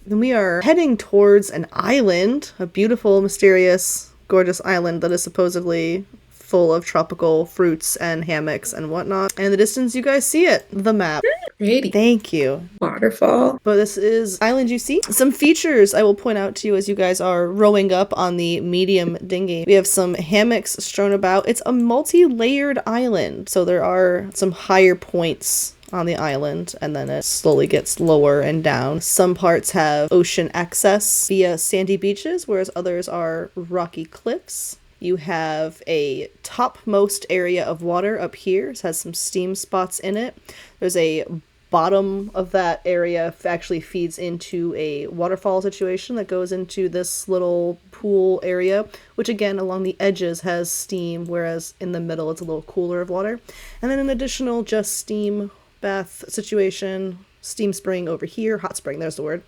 then we are heading towards an island, a beautiful, mysterious, gorgeous island that is supposedly full of tropical fruits and hammocks and whatnot. And in the distance, you guys see it, the map. Pretty. Thank you. Waterfall. But this is island you see. Some features I will point out to you as you guys are rowing up on the medium dinghy. We have some hammocks strewn about. It's a multi-layered island, so there are some higher points on the island, and then it slowly gets lower and down. Some parts have ocean access via sandy beaches, whereas others are rocky cliffs. You have a topmost area of water up here. It has some steam spots in it. There's a bottom of that area actually feeds into a waterfall situation that goes into this little pool area, which again along the edges has steam, whereas in the middle it's a little cooler of water. And then an additional just steam bath situation, steam spring over here, hot spring, there's the word,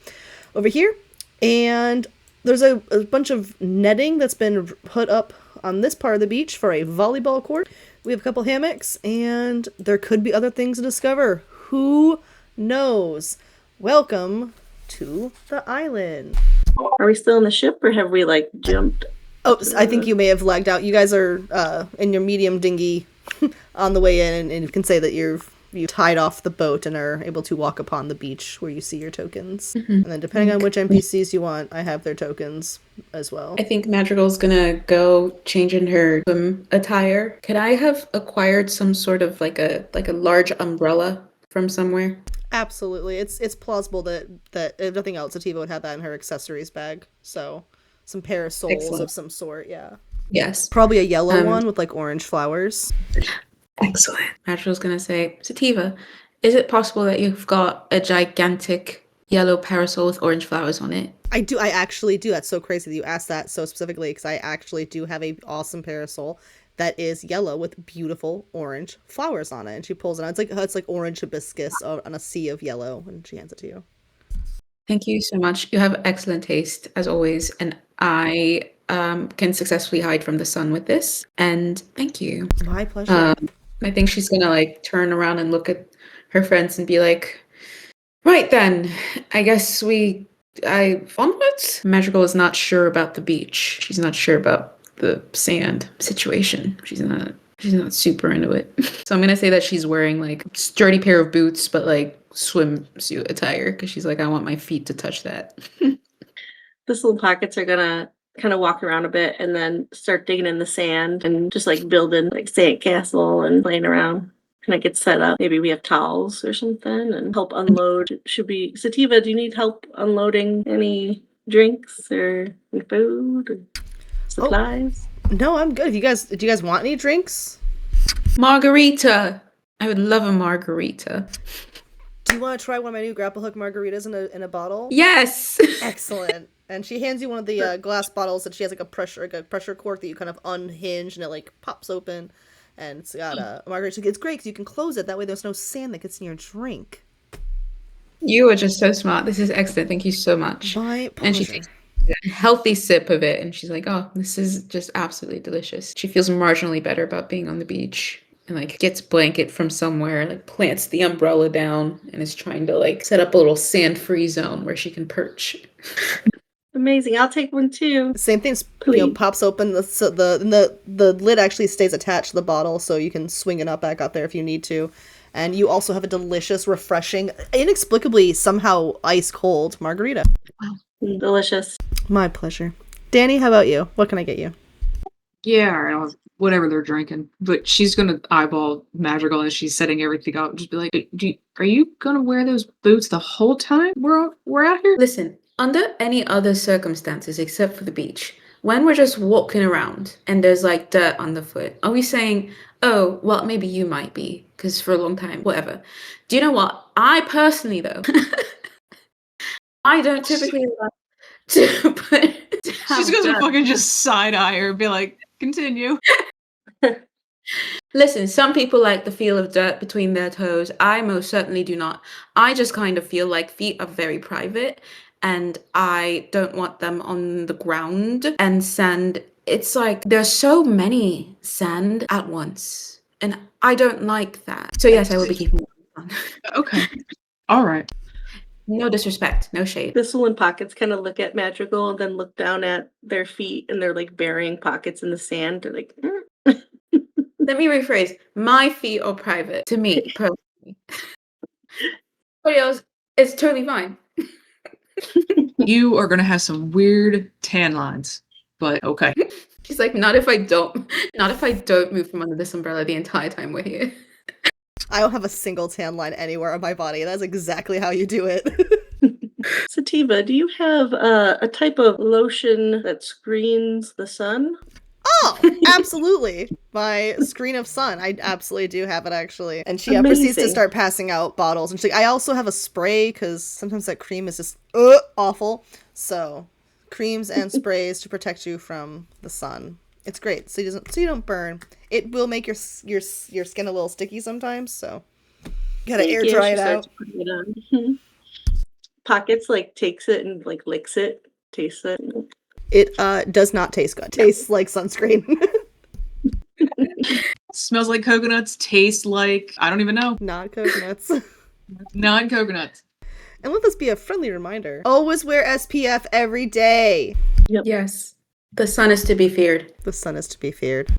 over here. And there's a bunch of netting that's been put up on this part of the beach for a volleyball court. We have a couple hammocks, and there could be other things to discover. Who knows? Welcome to the island. Are we still in the ship, or have we, like, jumped? Oh, I think you may have lagged out. You guys are in your medium dinghy on the way in, and you can say that you tied off the boat and are able to walk upon the beach where you see your tokens. Mm-hmm. And then depending on which NPCs you want, I have their tokens as well. I think Madrigal's gonna go change in her swim attire. Could I have acquired some sort of like a large umbrella from somewhere? Absolutely. It's plausible that if nothing else, Sativa would have that in her accessories bag. So some parasols Excellent. Of some sort, yeah. Yes. Probably a yellow one with like orange flowers. Excellent. Madrigal's gonna say, Sativa, is it possible that you've got a gigantic yellow parasol with orange flowers on it? I do. I actually do. That's so crazy that you asked that so specifically, because I actually do have a awesome parasol that is yellow with beautiful orange flowers on it. And she pulls it out. It's like orange hibiscus on a sea of yellow, and she hands it to you. Thank you so much. You have excellent taste, as always, and I can successfully hide from the sun with this. And thank you. My pleasure. I think she's gonna like turn around and look at her friends and be like, right then, I guess onwards? Madrigal is not sure about the beach. She's not sure about the sand situation. She's not super into it. So I'm gonna say that she's wearing like a sturdy pair of boots, but like swimsuit attire, because she's like, I want my feet to touch that. These little pockets are gonna kind of walk around a bit and then start digging in the sand and just like building like sand castle and playing around. Kind of get set up. Maybe we have towels or something and help unload. Sativa, do you need help unloading any drinks or any food or supplies? Oh, no, I'm good. Do you guys want any drinks? Margarita. I would love a margarita. Do you want to try one of my new grapple hook margaritas in a bottle? Yes. Excellent. And she hands you one of the glass bottles that she has like a pressure cork that you kind of unhinge and it like pops open, and it's got a margarita. It's great because you can close it. That way there's no sand that gets in your drink. You are just so smart. This is excellent. Thank you so much. My pleasure. And she takes a healthy sip of it and she's like, oh, this is just absolutely delicious. She feels marginally better about being on the beach. And like gets a blanket from somewhere, like plants the umbrella down and is trying to like set up a little sand-free zone where she can perch. Amazing. I'll take one too. Same thing, pops open. The lid actually stays attached to the bottle, so you can swing it up back out there if you need to. And you also have a delicious, refreshing, inexplicably somehow ice cold margarita. Wow. Delicious. My pleasure. Danny, how about you? What can I get you? Yeah, whatever they're drinking. But she's gonna eyeball Madrigal as she's setting everything up. Just be like, are you gonna wear those boots the whole time we're out here? Listen, under any other circumstances except for the beach, when we're just walking around and there's like dirt underfoot, are we saying, oh, well, maybe you might be, because for a long time, whatever. Do you know what? I personally, though, I don't typically like to put... She's gonna fucking just side-eye her and be like, continue. Listen, some people like the feel of dirt between their toes. I most certainly do not. I just kind of feel like feet are very private, and I don't want them on the ground. And sand, it's like there's so many sand at once, and I don't like that. So yes, I will be keeping it on. Okay. All right. No disrespect, no shade. Thistle and Pockets kind of look at Madrigal and then look down at their feet, and they're like burying pockets in the sand. They're like, Let me rephrase. My feet are private to me personally. Everybody else, it's totally fine. You are gonna have some weird tan lines, but okay. She's like, not if I don't move from under this umbrella the entire time we're here. I don't have a single tan line anywhere on my body. That's exactly how you do it. Sativa, do you have a type of lotion that screens the sun? Oh, absolutely. My screen of sun. I absolutely do have it, actually. And she proceeds to Amazing. start passing out bottles. And she's like, I also have a spray because sometimes that cream is just awful. So, creams and sprays to protect you from the sun. It's great. So you don't burn. It will make your skin a little sticky sometimes. So, gotta air dry it out. It on. Pockets like takes it and like licks it, tastes it. It does not taste good. Tastes like sunscreen. Smells like coconuts, tastes like, I don't even know. Not coconuts. Non-coconuts. And let this be a friendly reminder. Always wear SPF every day. Yep. Yes. The sun is to be feared. The sun is to be feared.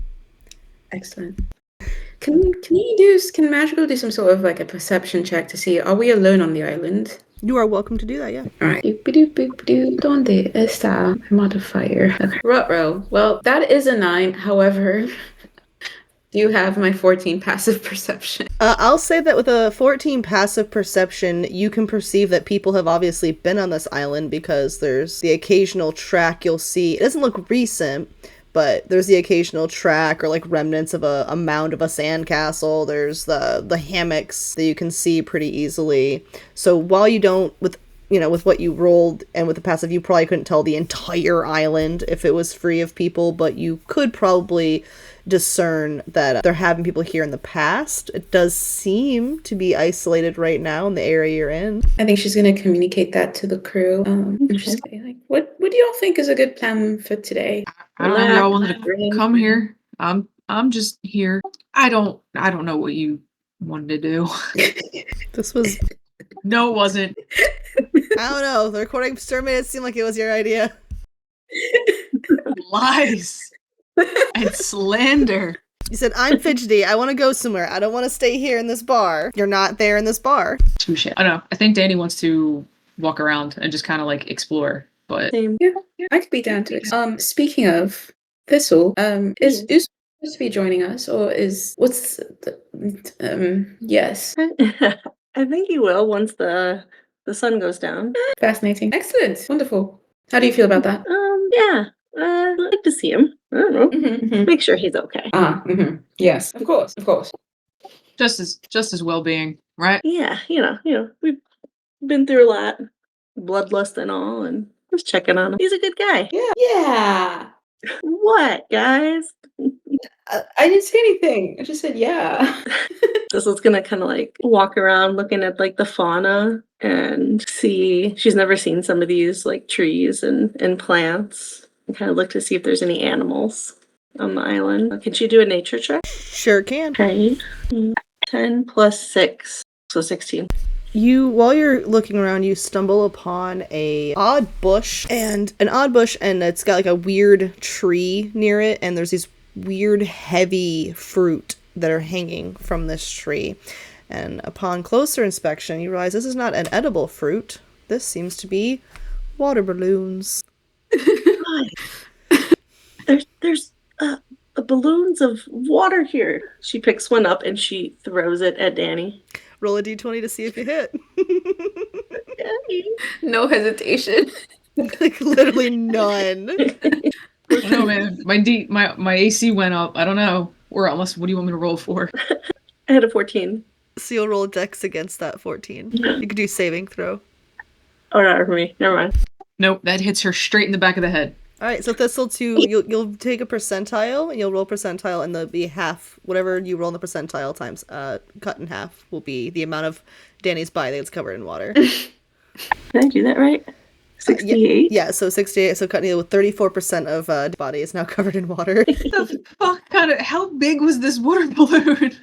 Excellent. Can Magical do some sort of like a perception check to see, are we alone on the island? You are welcome to do that, yeah. Alright. ¿Dónde está el modifier? Okay. Ruh-roh. Well, that is a 9. However, do you have my 14 passive perception? I'll say that with a 14 passive perception, you can perceive that people have obviously been on this island because there's the occasional track you'll see. It doesn't look recent, but there's the occasional track or like remnants of a mound of a sandcastle. There's the hammocks that you can see pretty easily. So while you don't, with what you rolled and with the passive, you probably couldn't tell the entire island if it was free of people, but you could probably discern that there have been people here in the past. It does seem to be isolated right now in the area you're in. I think she's going to communicate that to the crew. And she's going to be like, what do y'all think is a good plan for today? I don't know. Y'all wanted to come here. I'm just here. I don't know what you wanted to do. This was... No, it wasn't. I don't know. The recording sure made it seem like it was your idea. Lies and slander. You said, I'm fidgety. I want to go somewhere. I don't want to stay here in this bar. You're not there in this bar. Touche. I don't know. I think Danny wants to walk around and just kind of like explore. But Same. Yeah, I could be down to it. Speaking of Thistle, is Us supposed to be joining us, or yes. I think he will once the sun goes down. Fascinating. Excellent. Wonderful. How do you feel about that? Yeah. I'd like to see him. I don't know. Mm-hmm. Make sure he's okay. Yes, of course. just as well-being, right? Yeah, we've been through a lot, bloodlust and all, and just checking on him. He's a good guy. Yeah. What, guys? I didn't say anything. I just said yeah. This is gonna kind of like walk around looking at like the fauna and see. She's never seen some of these like trees and plants. And kind of look to see if there's any animals on the island. Can she do a nature check? Sure can. Okay. 10 plus 6, so 16. While you're looking around, you stumble upon an odd bush, and it's got like a weird tree near it, and there's these weird heavy fruit that are hanging from this tree. And upon closer inspection, you realize this is not an edible fruit. This seems to be water balloons. There's balloons of water here. She picks one up and she throws it at Danny. Roll a d20 to see if you hit. No hesitation. Like literally none. I don't know, man. My AC went up. I don't know. Or unless, what do you want me to roll for? I had a 14. So you'll roll a dex against that 14. You could do saving throw. Oh, not for me. Never mind. Nope, that hits her straight in the back of the head. All right, so Thistle 2, you'll take a percentile, and you'll roll percentile, and there'll be half, whatever you roll in the percentile times, cut in half will be the amount of Danny's body that's covered in water. Did I do that right? 68? Yeah, so 68, so cutting it with 34% of the body is now covered in water. What the fuck? How big was this water balloon?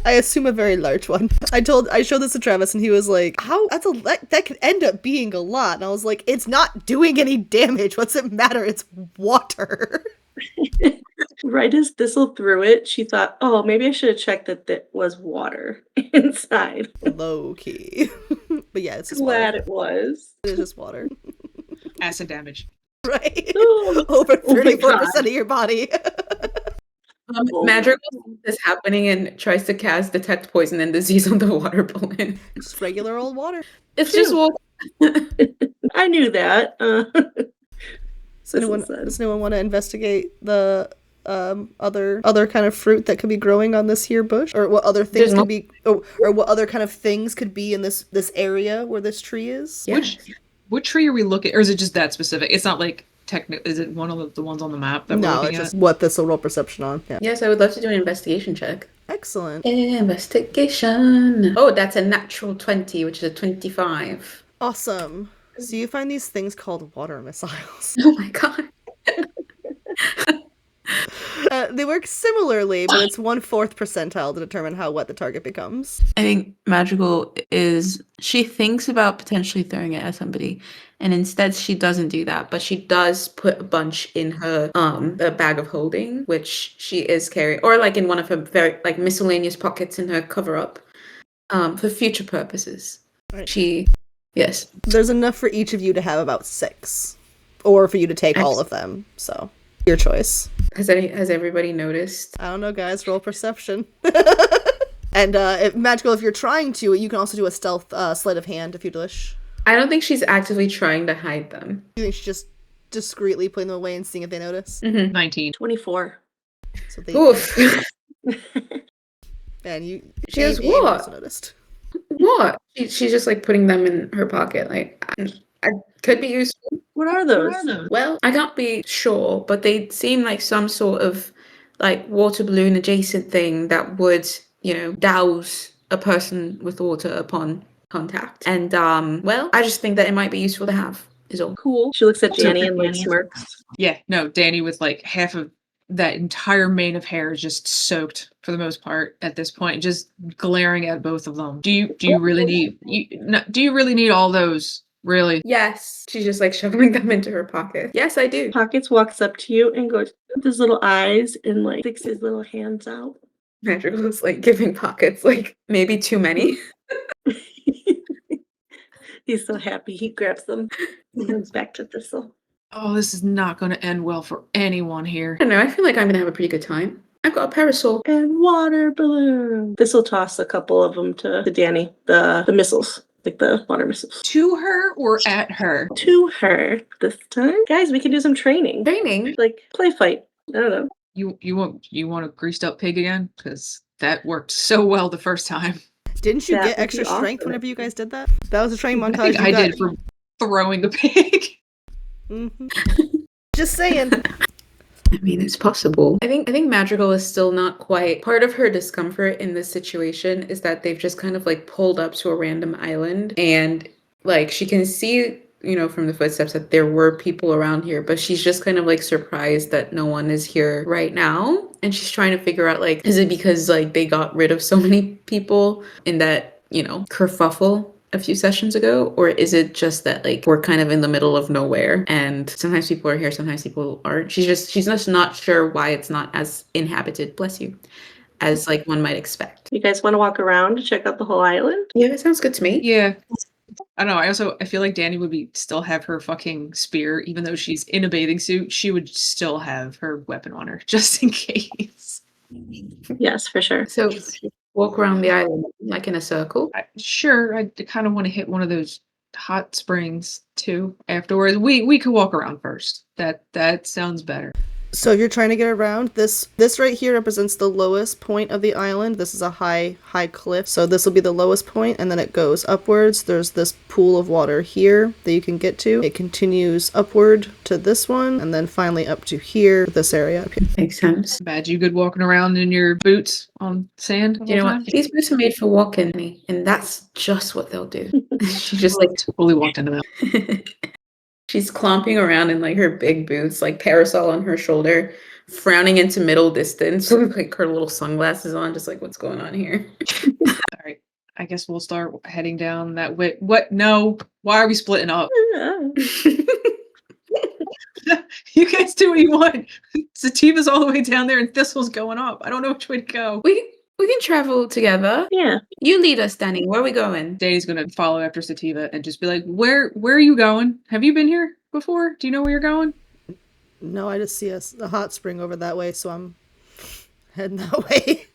I assume a very large one. I showed this to Travis and he was like, how, that could end up being a lot. And I was like, it's not doing any damage. What's it matter? It's water. Right as Thistle threw it, she thought, oh, maybe I should have checked that there was water inside. Low key. But yeah, it's just Glad water. it was. It is just water. Acid damage. Right? Oh, Over oh my 34% of your body. Magical sees this happening and tries to cast Detect Poison and Disease on the water balloon. Just regular old water. It's just water. I knew that. Does anyone want to investigate the other kind of fruit that could be growing on this here bush, or what other things could be, or what other kind of things could be in this area where this tree is? Yeah. What tree are we looking? Or is it just that specific? It's not like technically. Is it one of the ones on the map that we're No, looking it's at? just what this will roll perception on. Yeah. Yes, I would love to do an investigation check. Excellent. Investigation. Oh, that's a natural 20, which is a 25. Awesome. So you find these things called water missiles. Oh my god. They work similarly, but it's 1/4 percentile to determine how wet the target becomes. I think Magical she thinks about potentially throwing it at somebody, and instead she doesn't do that, but she does put a bunch in her a bag of holding, which she is carrying, or like in one of her very like miscellaneous pockets in her cover up, for future purposes. Right. Yes. There's enough for each of you to have about 6, or for you to take all of them. So your choice. Has everybody noticed? I don't know, guys. Roll perception. And if you're trying to, you can also do a stealth sleight of hand if you'd wish. I don't think she's actively trying to hide them. You think she's just discreetly putting them away and seeing if they notice? 19. 24. So they Oof. and you. She has Amy what? also noticed. What? She's just like putting them in her pocket. Like, I could be useful. What are those? Well, I can't be sure, but they seem like some sort of like water balloon adjacent thing that would, douse a person with water upon contact. And well, I just think that it might be useful to have. Is all. Cool. She looks at Danny and like smirks. Yeah, no, Danny with like half of that entire mane of hair is just soaked for the most part at this point, just glaring at both of them. Do you really need all those? Really? Yes. She's just like shoving them into her pocket. Yes, I do. Pockets walks up to you and goes with his little eyes and like sticks his little hands out. Magical's like giving Pockets like maybe too many. He's so happy. He grabs them and goes back to Thistle. Oh, this is not going to end well for anyone here. I don't know. I feel like I'm going to have a pretty good time. I've got a parasol. And water balloon. Thistle toss a couple of them to Danny. The missiles. Like the water missiles. To her or at her? To her this time. Guys, we can do some training. Training? Like play fight. I don't know. You want a greased up pig again? Because that worked so well the first time. Didn't you That get would extra be strength awesome. whenever you guys did that? That was a training I montage. think I did for throwing the pig. Mm-hmm. Just saying. I mean, it's possible. I think Madrigal is still not quite. Part of her discomfort in this situation is that they've just kind of like pulled up to a random island, and like she can see, from the footsteps that there were people around here, but she's just kind of like surprised that no one is here right now. And she's trying to figure out like, is it because like they got rid of so many people in that, kerfuffle a few sessions ago, or is it just that like we're kind of in the middle of nowhere and sometimes people are here, sometimes people aren't? She's just not sure why it's not as inhabited, bless you, as like one might expect. You guys want to walk around to check out the whole island? Yeah, that sounds good to me. Yeah. I don't know. I feel like Danny would still have her fucking spear, even though she's in a bathing suit. She would still have her weapon on her, just in case. Yes, for sure. So walk around the island like in a circle. Sure, I kind of want to hit one of those hot springs too afterwards. We could walk around first. That sounds better. So if you're trying to get around, this right here represents the lowest point of the island. This is a high cliff. So this will be the lowest point, and then it goes upwards. There's this pool of water here that you can get to. It continues upward to this one, and then finally up to here, this area up here. Makes sense. Bad you good walking around in your boots on sand? You know what? These boots are made for walking, and that's just what they'll do. She just like totally walked into that. She's clomping around in like her big boots, like parasol on her shoulder, frowning into middle distance with like her little sunglasses on, just like, what's going on here? All right. I guess we'll start heading down that way. What? No. Why are we splitting up? You guys do what you want. Sativa's all the way down there and Thistle's going up. I don't know which way to go. We can travel together. Yeah. You lead us, Danny. Where are we going? Danny's gonna follow after Sativa and just be like, Where are you going? Have you been here before? Do you know where you're going? No, I just see a hot spring over that way, so I'm heading that way.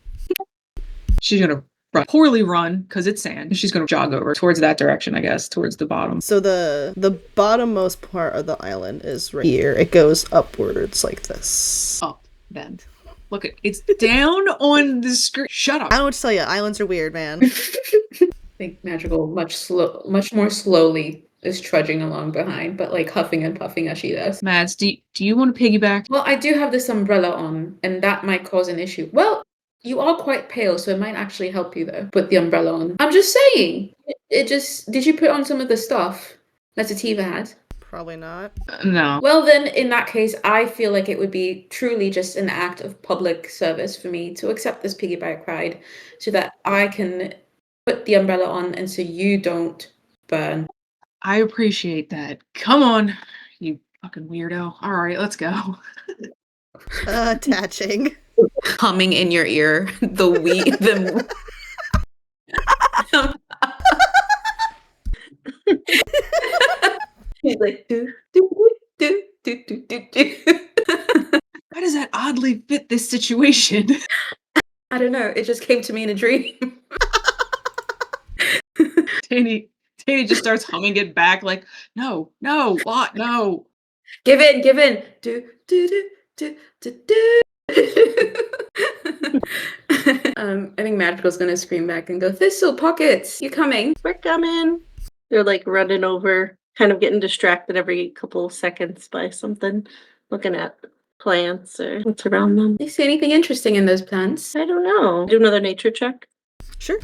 She's gonna poorly run because it's sand. She's gonna jog over towards that direction, I guess, towards the bottom. So the bottommost part of the island is right here. It goes upwards like this. Up then. Look, it's down on the screen. Shut up. I don't know what to tell you. Islands are weird, man. I think Magical much more slowly is trudging along behind, but like huffing and puffing as she does. Mads, do you want to piggyback? Well, I do have this umbrella on, and that might cause an issue. Well, you are quite pale, so it might actually help you though. Put the umbrella on. I'm just saying. Did you put on some of the stuff that Sativa had? Probably not. No. Well, then, in that case, I feel like it would be truly just an act of public service for me to accept this piggyback ride so that I can put the umbrella on and so you don't burn. I appreciate that. Come on, you fucking weirdo. All right, let's go. Attaching. Humming in your ear, the He's like, do, do, do, do, do, do, do. How does that oddly fit this situation? I don't know. It just came to me in a dream. Tanny just starts humming it back like, no, what? No. Give in. Do, do, do, do, do, do. I think Magical's gonna scream back and go, Thistle Pockets, you coming? We're coming. They're like running over, kind of getting distracted every couple of seconds by something, looking at plants or what's around them. Do you see anything interesting in those plants? I don't know. Do another nature check. Sure.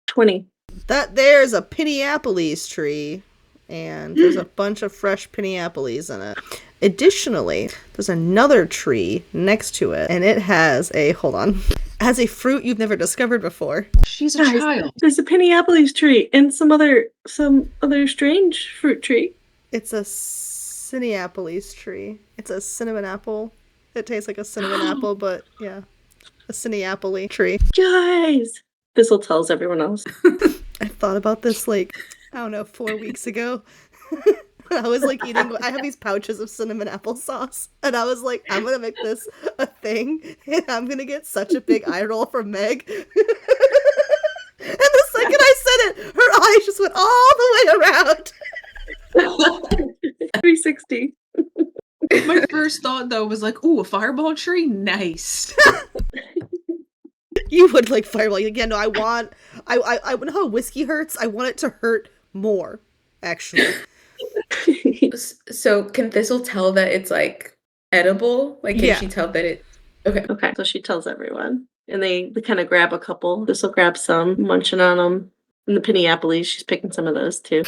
20. There's a Pinneapolis tree, and there's a bunch of fresh Pinneapolis in it. Additionally, there's another tree next to it, and it has a has a fruit you've never discovered before. She's a child. There's a Pinneapolis tree and some other strange fruit tree. It's a Cinneapolis tree. It's a cinnamon apple. It tastes like a cinnamon apple, but yeah, a Cinneapole tree. Guys, Thistle tells everyone else. I thought about this 4 weeks ago. I was eating, I have these pouches of cinnamon applesauce, and I was like, I'm gonna make this a thing, and I'm gonna get such a big eye roll from Meg. And the second I said it, her eyes just went all the way around. 360. My first thought though was like, ooh, a fireball tree? Nice. You would like fireball. Again, no, I know how whiskey hurts. I want it to hurt more, actually. So can Thistle tell that it's edible? Can she tell that it? Okay. So she tells everyone, and they kind of grab a couple. Thistle grabs some, munching on them. And the Pinneapolis, she's picking some of those too.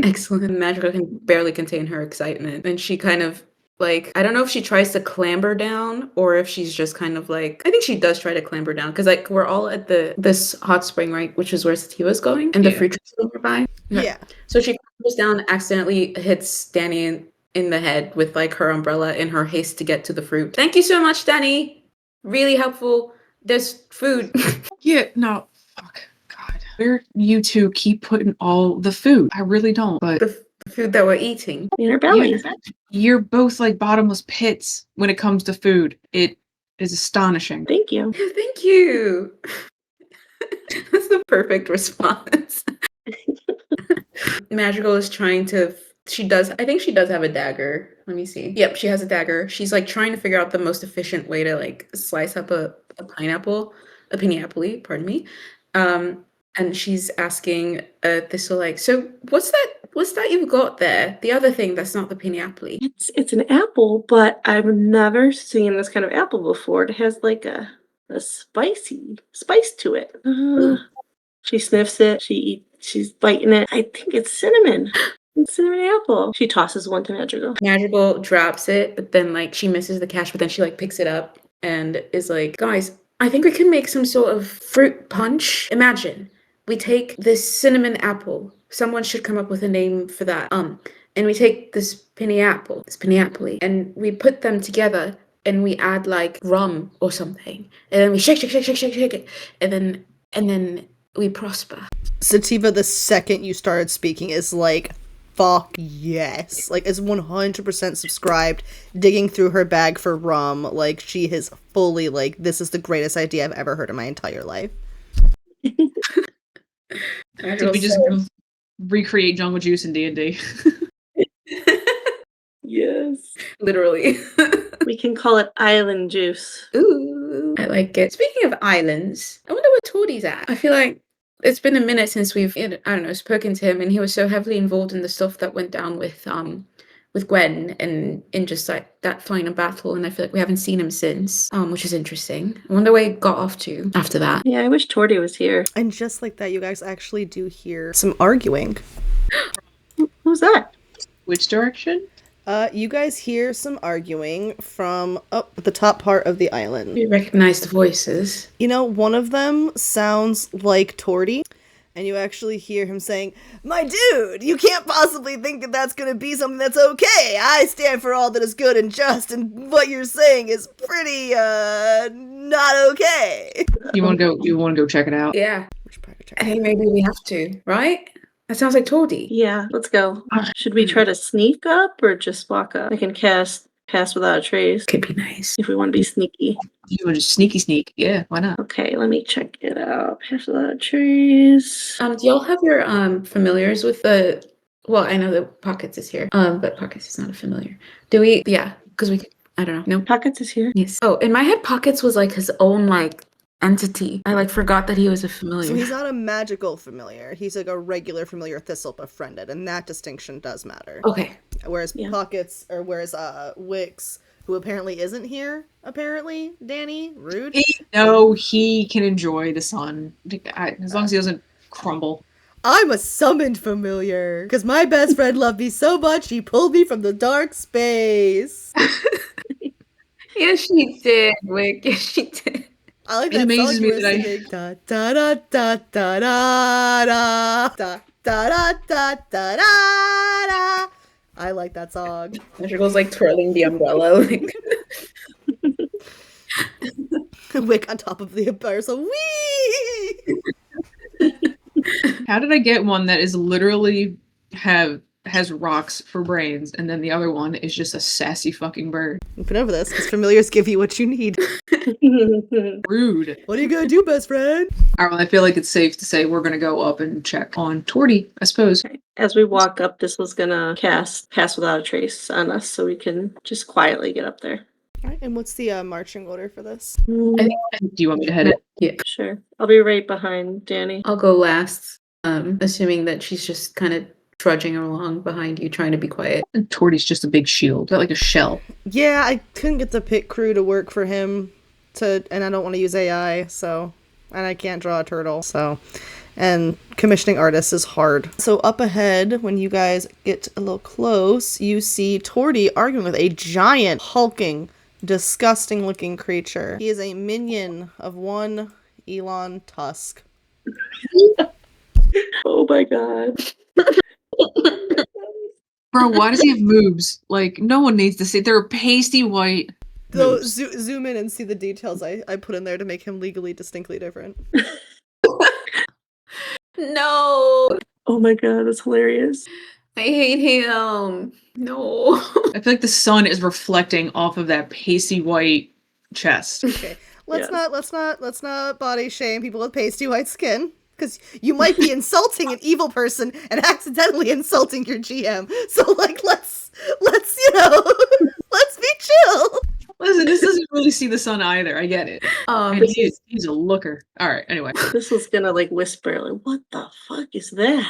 Excellent. Magical can barely contain her excitement, and she kind of I don't know if she tries to clamber down or if she's just kind of I think she does try to clamber down because we're all at this hot spring, right, which is where Sativa's going, and the fruit trees are nearby. Yeah. So she comes down, accidentally hits Danny in the head with her umbrella in her haste to get to the fruit. Thank you so much, Danny. Really helpful. There's food. Yeah, no, fuck, God. Where you two keep putting all the food? I really don't, but The food that we're eating. In her belly. you're both like bottomless pits when it comes to food. It is astonishing. Thank you. Thank you. That's the perfect response. Magical is trying to. I think she does have a dagger. Let me see. Yep, she has a dagger. She's trying to figure out the most efficient way to slice up a pineapple, a Pinneapple, pardon me. And she's asking Thistle so what's that you've got there? The other thing that's not the Pinneapple. It's an apple, but I've never seen this kind of apple before. It has a spice to it. She sniffs it. She's biting it. I think it's cinnamon. Cinnamon apple. She tosses one to Madrigal. Madrigal drops it, but then like she misses the cash, but then she like picks it up and is like, guys, I think we can make some sort of fruit punch. Imagine we take this cinnamon apple. Someone should come up with a name for that. And we take this penny apple, and we put them together and we add like rum or something. And then we shake it. And then we prosper. Sativa, the second you started speaking, is like, fuck yes. Like, is 100% subscribed, digging through her bag for rum. Like, she is fully like, this is the greatest idea I've ever heard in my entire life. Did we just recreate Jungle Juice in D&D? Yes. Literally. We can call it island juice. Ooh, I like it. Speaking of islands, I wonder where Tordy's at. I feel like it's been a minute since we've, I don't know, spoken to him, and he was so heavily involved in the stuff that went down with Gwen and in just like that final battle, and I feel like we haven't seen him since, which is interesting. I wonder where he got off to after that. Yeah, I wish Tordy was here. And just like that, you guys actually do hear some arguing. Who's that? Which direction? You guys hear some arguing from up the top part of the island. We recognize the voices. You know, one of them sounds like Tordy, and you actually hear him saying, "My dude, you can't possibly think that that's going to be something that's okay. I stand for all that is good and just, and what you're saying is pretty, not okay." You want to go check it out? Yeah. Which part to check? Hey, maybe we have to, right? That sounds like Tordy. Yeah, let's go. Should we try to sneak up or just walk up? I can cast Pass Without a Trace Could be nice. if we want to be sneaky. You want to sneak? Yeah, why not? Okay, let me check it out. Pass Without a Trace. Do y'all have your familiars with the? Well, I know that Pockets is here. But Pockets is not a familiar. Do we? Yeah, because we. I don't know. No. Pockets is here. Yes. Oh, in my head, Pockets was like his own like entity. I like forgot that he was a familiar. So he's not a magical familiar. He's like a regular familiar thistle befriended, and that distinction does matter. Okay. Whereas Yeah. Wix, who apparently isn't here, apparently, Danny, rude. No, he can enjoy the sun as long as he doesn't crumble. I'm a summoned familiar, because my best friend loved me so much he pulled me from the dark space. Yes, she did, Wick. Yes, she did. I like It that amazes song me you were that singing. Da da da da da da da da da da da da. I like that song. Madrigal's like twirling the umbrella. Like. Wick on top of the empire, so wee. How did I get one that is literally has rocks for brains, and then the other one is just a sassy fucking bird? You've been over this, because familiars give you what you need. Rude. What are you gonna do, best friend? Alright, well, I feel like it's safe to say we're gonna go up and check on Tordy, I suppose. As we walk up, this was gonna cast Pass Without a Trace on us so we can just quietly get up there. All right, and what's the marching order for this? Do you want me to head it? Yeah. Sure. I'll be right behind Danny. I'll go last. Assuming that she's just kind of trudging along behind you, trying to be quiet. And Tordy's just a big shield, got like a shell. Yeah, I couldn't get the pit crew to work for him and I don't want to use AI, so, and I can't draw a turtle, so, and commissioning artists is hard. So up ahead, when you guys get a little close, you see Tordy arguing with a giant, hulking, disgusting looking creature. He is a minion of one Elon Tusk. Oh my god. Bro, why does he have moves? Like, no one needs to see. They're pasty white So moves. zoom in and see the details I put in there to make him legally distinctly different. No, Oh my god, that's hilarious. I hate him. No. I feel like the sun is reflecting off of that pasty white chest. Okay, let's Yeah. not body shame people with pasty white skin, because you might be insulting an evil person and accidentally insulting your GM. So like, let's let's be chill. Listen, this doesn't really see the sun either. I get it. And he's a looker. All right. Anyway, This was gonna like whisper, like, what the fuck is that?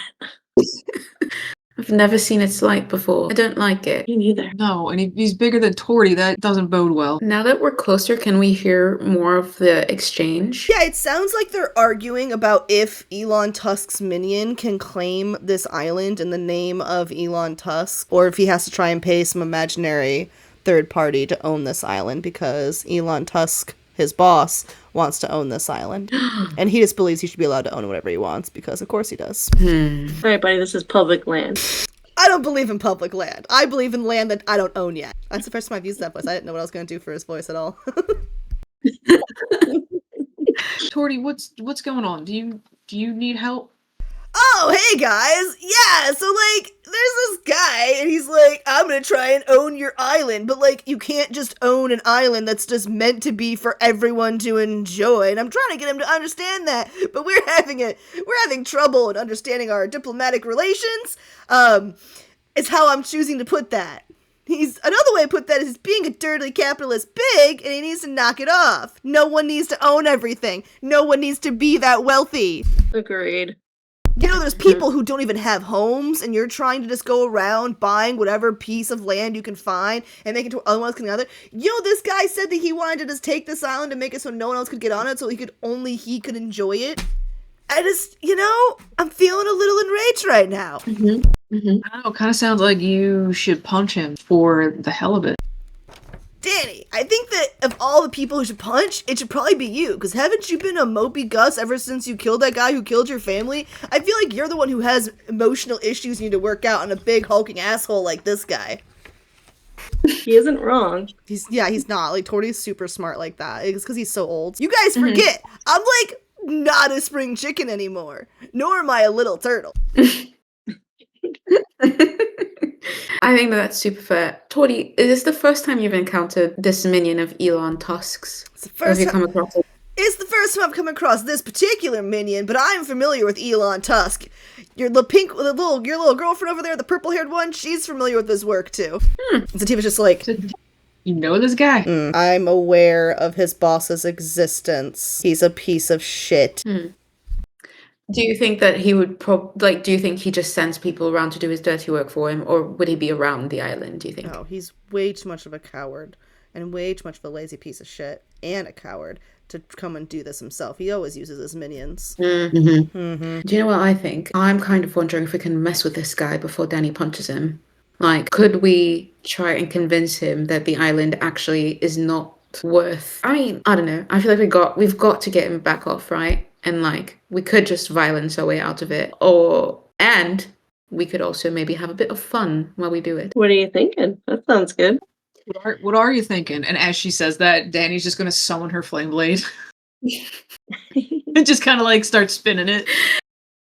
I've never seen its light before. I don't like it. Me neither. No, and he's bigger than Torty. That doesn't bode well. Now that we're closer, can we hear more of the exchange? Yeah, it sounds like they're arguing about if Elon Tusk's minion can claim this island in the name of Elon Tusk, or if he has to try and pay some imaginary third party to own this island because Elon Tusk, his boss, wants to own this island. And he just believes he should be allowed to own whatever he wants because of course he does. All right, buddy, this is public land. I don't believe in public land. I believe in land that I don't own yet. That's the first time I've used that voice. I didn't know what I was going to do for his voice at all. Torty, what's going on? Do you need help? Oh, hey guys! Yeah, so like, there's this guy, and he's like, I'm gonna try and own your island, but like, you can't just own an island that's just meant to be for everyone to enjoy, and I'm trying to get him to understand that, but we're having trouble in understanding our diplomatic relations, is how I'm choosing to put that. Another way to put that is he's being a dirty capitalist pig, and he needs to knock it off. No one needs to own everything. No one needs to be that wealthy. Agreed. You know, there's people who don't even have homes, and you're trying to just go around buying whatever piece of land you can find and make it to other ones can other. You know, this guy said that he wanted to just take this island and make it so no one else could get on it, so only he could enjoy it. I just, I'm feeling a little enraged right now. I don't know. It kind of sounds like you should punch him for the hell of it. Danny, I think that of all the people who should punch, it should probably be you, because haven't you been a mopey Gus ever since you killed that guy who killed your family? I feel like you're the one who has emotional issues you need to work out on a big hulking asshole like this guy. He isn't wrong. He's not. Like, Torty's super smart like that. It's because he's so old. You guys forget, I'm like not a spring chicken anymore, nor am I a little turtle. I think that's super fair. Torty, is this the first time you've encountered this minion of Elon Tusk's? It's the Or have first you time. come across it? It's the first time I've come across this particular minion, but I'm familiar with Elon Tusk. Your little girlfriend over there, the purple-haired one, she's familiar with his work too. And Sativa's just like, You know this guy? I'm aware of his boss's existence. He's a piece of shit. Do you think that he would do you think he just sends people around to do his dirty work for him, or would he be around the island, do you think? No, he's way too much of a coward, and way too much of a lazy piece of shit, and a coward to come and do this himself. He always uses his minions. Do you know what I think? I'm kind of wondering if we can mess with this guy before Danny punches him. Like, could we try and convince him that the island actually is not worth... I mean, I don't know. I feel like we've got to get him back off, right? And like, we could just violence our way out of it. And we could also maybe have a bit of fun while we do it. What are you thinking? That sounds good. What are you thinking? And as she says that, Danny's just going to summon her flame blade and just kind of like start spinning it.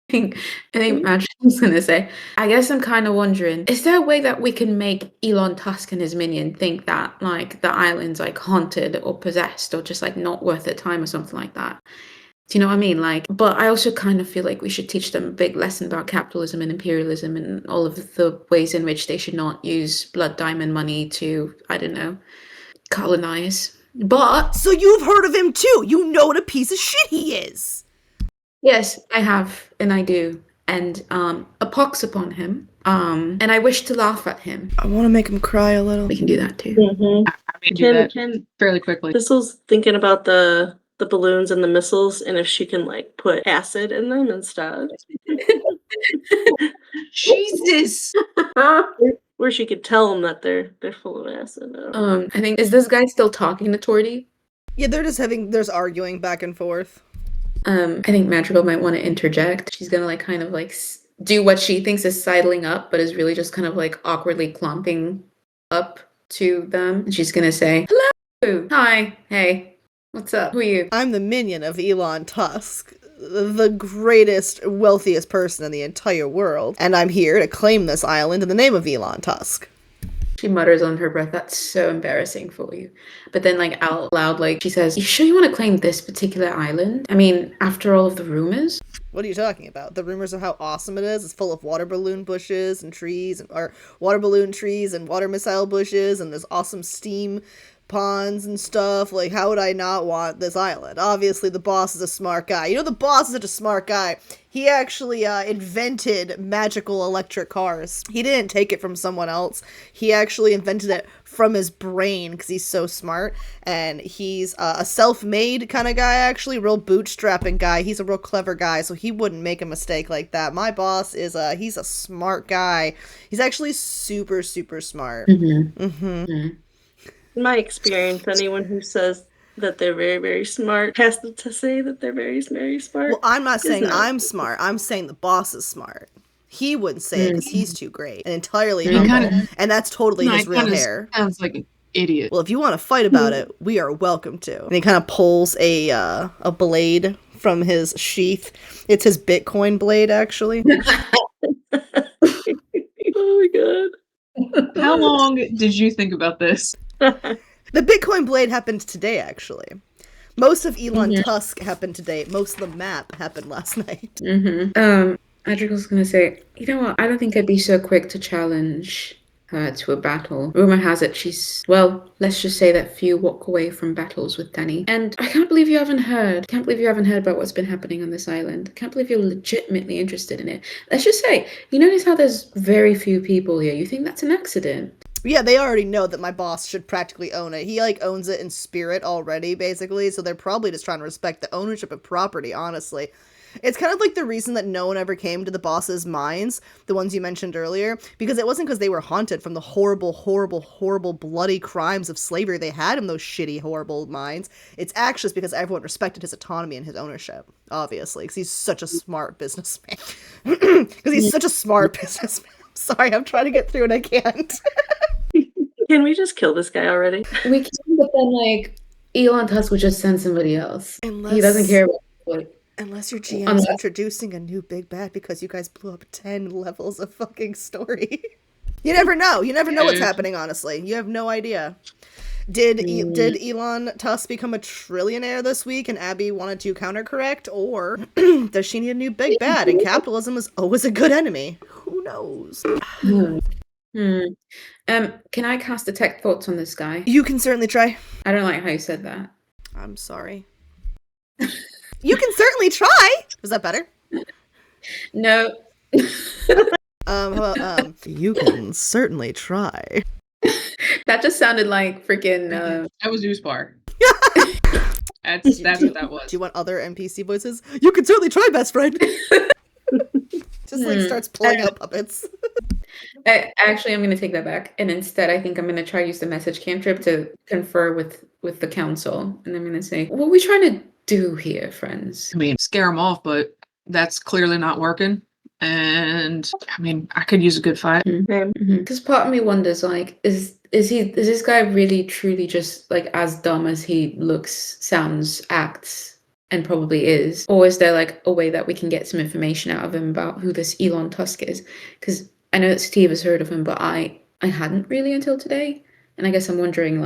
I think Madeline's gonna say, I guess I'm kind of wondering, is there a way that we can make Elon Tusk and his minion think that like the island's like haunted or possessed or just like not worth their time or something like that? Do you know what I mean? Like, but I also kind of feel like we should teach them a big lesson about capitalism and imperialism and all of the ways in which they should not use blood diamond money to, I don't know, colonize. But So you've heard of him too. You know what a piece of shit he is. yes, I have, and I do, and a pox upon him. And I wish to laugh at him. I want to make him cry a little. We can do that too. Mm-hmm. I mean, do that Can fairly quickly. Crystal's thinking about the balloons and the missiles, and if she can like put acid in them instead, Jesus! or she could tell them that they're full of acid. I don't know. I think, is this guy still talking to Torty? Yeah, there's arguing back and forth. I think Madrigal might want to interject. She's gonna like kind of like do what she thinks is sidling up, but is really just kind of like awkwardly clumping up to them. And she's gonna say, "Hello, hi, hey, what's up? Who are you?" I'm the minion of Elon Tusk, the greatest, wealthiest person in the entire world, and I'm here to claim this island in the name of Elon Tusk. She mutters under her breath, "That's so embarrassing for you." But then, like, out loud, like, she says, "You sure you want to claim this particular island? I mean, after all of the rumors?" What are you talking about? The rumors of how awesome it is? It's full of water balloon bushes and trees, or water balloon trees and water missile bushes, and there's awesome steam ponds and stuff. Like, how would I not want this island? Obviously, the boss is a smart guy. You know, the boss is such a smart guy. He actually invented magical electric cars. He didn't take it from someone else. He actually invented it from his brain because he's so smart. And he's a self-made kind of guy, actually. Real bootstrapping guy. He's a real clever guy, so he wouldn't make a mistake like that. My boss is he's a smart guy. He's actually super, super smart. In my experience, anyone who says that they're very, very smart has to say that they're very, very smart. Well, I'm not saying I'm smart. I'm saying the boss is smart. He wouldn't say it because he's too great and entirely humble. And that's totally his real hair. Sounds like an idiot. Well, if you want to fight about it, we are welcome to. And he kind of pulls a blade from his sheath. It's his Bitcoin blade, actually. Oh my god. How long did you think about this? The Bitcoin blade happened today, actually. Most of Elon Tusk happened today. Most of the map happened last night. Adriel's gonna say, you know what, I don't think I'd be so quick to challenge her to a battle. Rumor has it let's just say that few walk away from battles with Danny. And I can't believe you haven't heard. Can't believe you haven't heard about what's been happening on this island. Can't believe you're legitimately interested in it. Let's just say, you notice how there's very few people here. You think that's an accident? Yeah, they already know that my boss should practically own it. He, owns it in spirit already, basically, so they're probably just trying to respect the ownership of property, honestly. It's kind of like the reason that no one ever came to the boss's mines, the ones you mentioned earlier, because it wasn't because they were haunted from the horrible, horrible, horrible, bloody crimes of slavery they had in those shitty, horrible mines. It's actually because everyone respected his autonomy and his ownership, obviously, because he's such a smart businessman. Because he's such a smart businessman. Sorry, I'm trying to get through and I can't. Can we just kill this guy already? We can, but then, Elon Tusk would just send somebody else. He doesn't care about Unless your GM's introducing a new big bad because you guys blew up 10 levels of fucking story. You never know. You never know what's happening, honestly. You have no idea. Did Elon Tusk become a trillionaire this week and Abby wanted to countercorrect? Or does she need a new big bad and capitalism is always a good enemy? Who knows? Can I cast detect thoughts on this guy? You can certainly try. I don't like how you said that. I'm sorry. You can certainly try. Was that better? No. You can certainly try. That just sounded like freaking. That was Uspar. That's what that was. Do you want other NPC voices? You can certainly try, best friend. Just starts pulling out puppets. Actually, I'm going to take that back, and instead, I think I'm going to try to use the message cantrip to confer with the council, and I'm going to say, "What are we trying to do here, friends?" I mean, scare them off, but that's clearly not working. And I mean, I could use a good fight. Because part of me wonders, is this guy really truly just as dumb as he looks, sounds, acts, and probably is, or is there a way that we can get some information out of him about who this Elon Tusk is? Because I know that Steve has heard of him, but I hadn't really until today, and I guess I'm wondering